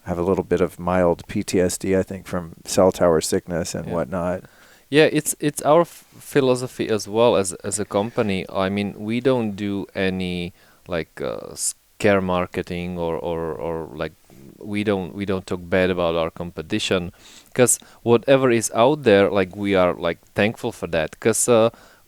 I have a little bit of mild PTSD, I think, from cell tower sickness and whatnot. Yeah, it's our philosophy as well as a company. I mean, we don't do any like scare marketing or like we don't talk bad about our competition, because whatever is out there, like, we are like thankful for that. Because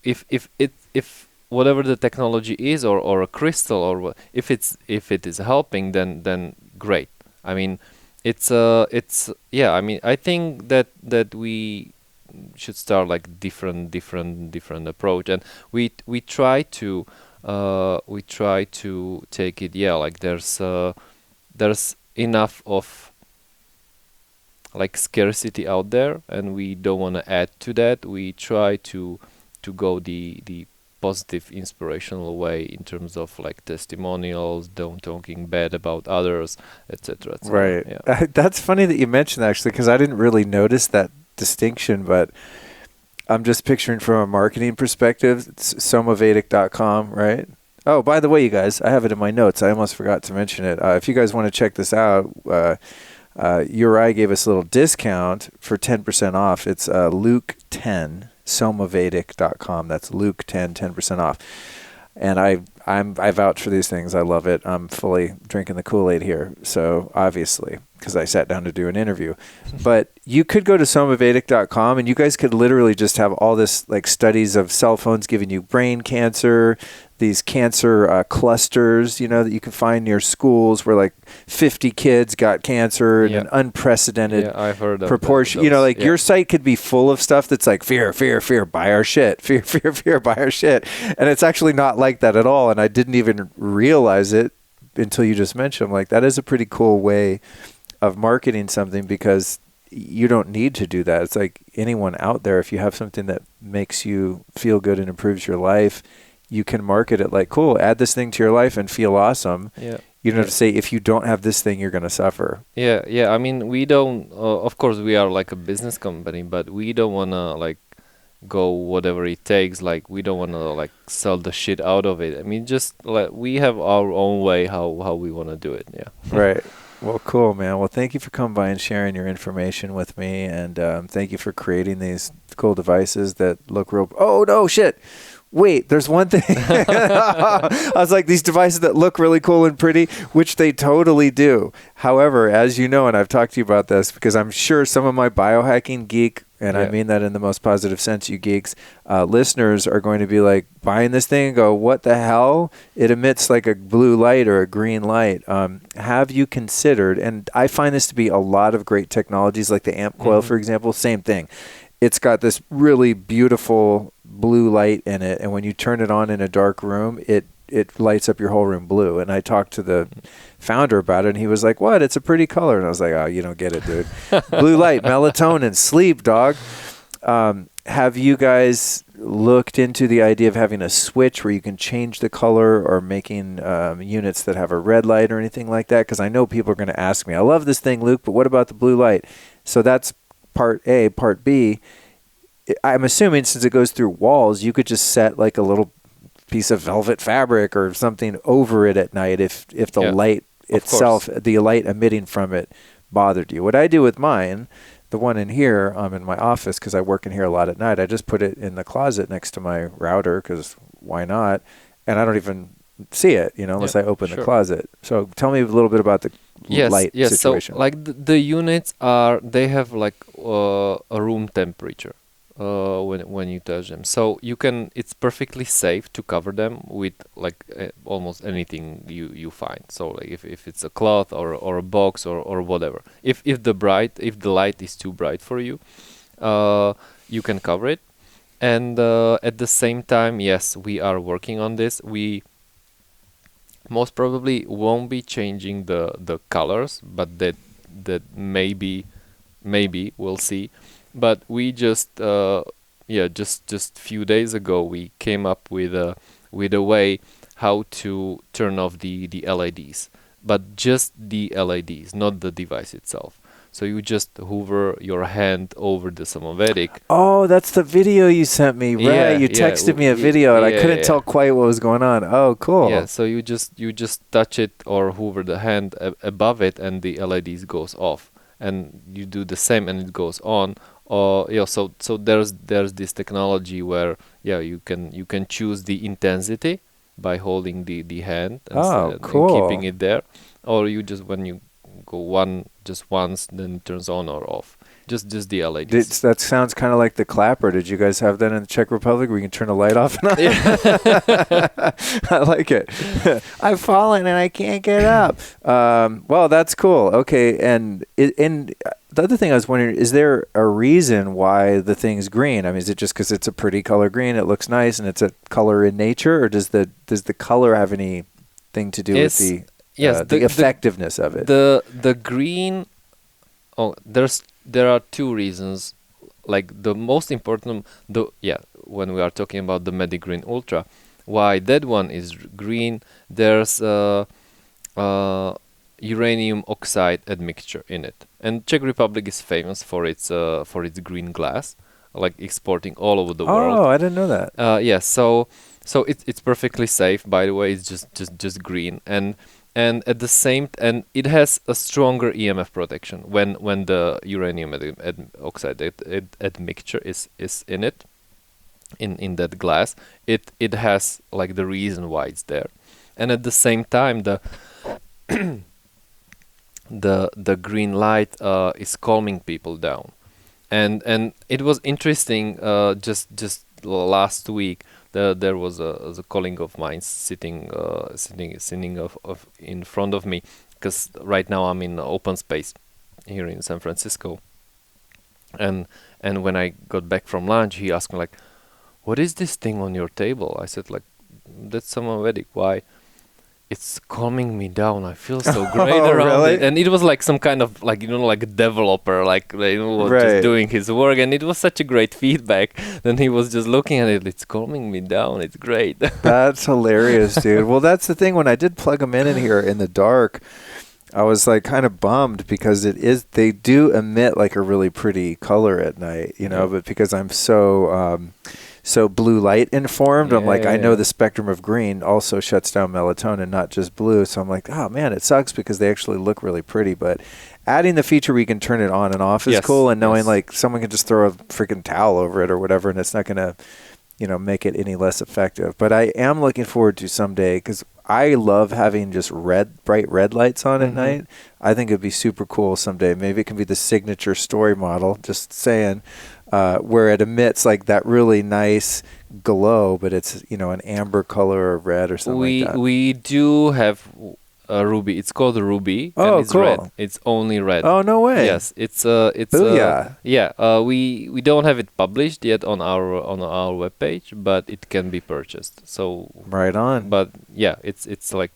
if whatever the technology is, or a crystal, or if it is helping, then great. I mean, it's I mean, I think that we should start like different approach, and we try to take it, like there's enough of like scarcity out there, and we don't want to add to that. We try to go the positive, inspirational way in terms of like testimonials, don't talking bad about others, etc. Right. That's funny that you mentioned that, actually, because I didn't really notice that distinction, but I'm just picturing from a marketing perspective. It's Somavedic.com, right? Oh, by the way, you guys, I have it in my notes. I almost forgot to mention it. If you guys want to check this out, Uri gave us a little discount for 10% off. It's Luke10, Somavedic.com. That's Luke10, 10% off. And I vouch for these things. I love it. I'm fully drinking the Kool-Aid here. So obviously, because I sat down to do an interview. But you could go to somavedic.com, and you guys could literally just have all this like studies of cell phones giving you brain cancer, these cancer clusters, that you can find near schools where like 50 kids got cancer in an unprecedented I've heard of proportion. Your site could be full of stuff that's like fear, buy our shit, fear, buy our shit. And it's actually not like that at all. And I didn't even realize it until you just mentioned. I'm like, that is a pretty cool way of marketing something, because you don't need to do that. It's like anyone out there, if you have something that makes you feel good and improves your life, you can market it like, cool, add this thing to your life and feel awesome. Yeah. You don't have to say, if you don't have this thing, you're going to suffer. Yeah. I mean, we don't. Of course, we are like a business company, but we don't wanna like go whatever it takes. Like we don't wanna like sell the shit out of it. I mean, just like we have our own way how we wanna do it. Yeah. Right. Well, cool, man. Well, thank you for coming by and sharing your information with me, and thank you for creating these cool devices that look real. Oh no, shit! Wait, there's one thing. I was like, these devices that look really cool and pretty, which they totally do. However, as you know, and I've talked to you about this, because I'm sure some of my biohacking geek, and I mean that in the most positive sense, you geeks, listeners are going to be like buying this thing and go, what the hell? It emits like a blue light or a green light. Have you considered, and I find this to be a lot of great technologies, like the amp coil, for example, same thing. It's got this really beautiful blue light in it, and when you turn it on in a dark room, it lights up your whole room blue. And I talked to the founder about it, and he was like, what? It's a pretty color. And I was like, oh, you don't get it, dude. Blue light, melatonin, sleep, dog. Have you guys looked into the idea of having a switch where you can change the color, or making units that have a red light or anything like that? Because I know people are going to ask me, I love this thing, Luke, but what about the blue light? So that's part A. Part B, I'm assuming since it goes through walls, you could just set like a little piece of velvet fabric or something over it at night if the light itself, the light emitting from it, bothered you. What I do with mine, the one in here, in my office, because I work in here a lot at night, I just put it in the closet next to my router, because why not? And I don't even see it, unless I open the closet. So tell me a little bit about the light situation. So like the units they have like a room temperature when you touch them. So you can, it's perfectly safe to cover them with like almost anything you find. So like if it's a cloth or a box or whatever. If the light is too bright for you, you can cover it. And at the same time, yes, we are working on this. We most probably won't be changing the colors, but that maybe we'll see. But we just few days ago we came up with a way how to turn off the LEDs, but just the LEDs, not the device itself. So you just hover your hand over the Somavedic. Oh, that's the video you sent me, right? Yeah, you texted me a video, and I couldn't tell quite what was going on. Oh, cool. Yeah, so you just touch it or hover the hand above it, and the LEDs goes off, and you do the same, and it goes on. So there's this technology where you can choose the intensity by holding the hand and keeping it there, or you just, when you go once, then it turns on or off. Just the LEDs. That sounds kind of like the clapper. Did you guys have that in the Czech Republic where you can turn a light off and on? I like it. I've fallen and I can't get up. Well, that's cool. Okay, and the other thing I was wondering, is there a reason why the thing's green? I mean, is it just because it's a pretty color green, it looks nice, and it's a color in nature, or does the color have anything to do with the effectiveness of it? The green. Oh, there are two reasons. Like the most important, when we are talking about the Medic Green Ultra, why that one is green? There's uranium oxide admixture in it, and Czech Republic is famous for its green glass, like exporting all over the world. Oh, I didn't know that. So it's perfectly safe. By the way, it's just green, and at the same and it has a stronger EMF protection when the uranium oxide admixture is in it, in that glass. It has like the reason why it's there, and at the same time the green light is calming people down, and it was interesting. Just last week, there was a colleague of mine sitting in front of me, because right now I'm in open space here in San Francisco, and when I got back from lunch, he asked me like, "What is this thing on your table?" I said like, "That's Somavedic." Why? it's calming me down. I feel so great around really? it. And it was like some kind of like, like a developer, like, was Right. just doing his work. And it was such a great feedback. Then he was just looking at it. It's calming me down. It's great. That's hilarious, dude. Well, that's the thing. When I did plug them in here in the dark, I was like kind of bummed because they do emit like a really pretty color at night, but because I'm so blue light informed, I'm like, I know the spectrum of green also shuts down melatonin, not just blue. So I'm like, oh man, it sucks because they actually look really pretty. But adding the feature where you can turn it on and off is cool. And knowing like someone can just throw a freaking towel over it or whatever, and it's not going to, make it any less effective. But I am looking forward to someday, because I love having just bright red lights on at night. I think it'd be super cool someday. Maybe it can be the signature story model, just saying, where it emits like that really nice glow, but it's, an amber color or red or something like that. We do have a ruby. It's called a ruby. Oh, and it's cool. red. It's only red. Oh, no way. Yes, it's Booyah. we don't have it published yet on our webpage, but it can be purchased. So right on. But yeah, it's like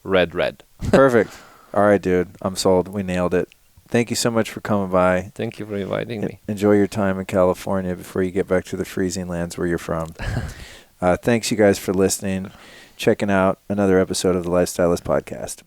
red. Perfect. All right, dude. I'm sold. We nailed it. Thank you so much for coming by. Thank you for inviting me. Enjoy your time in California before you get back to the freezing lands where you're from. Thanks, you guys, for listening, checking out another episode of the Lifestylist Podcast.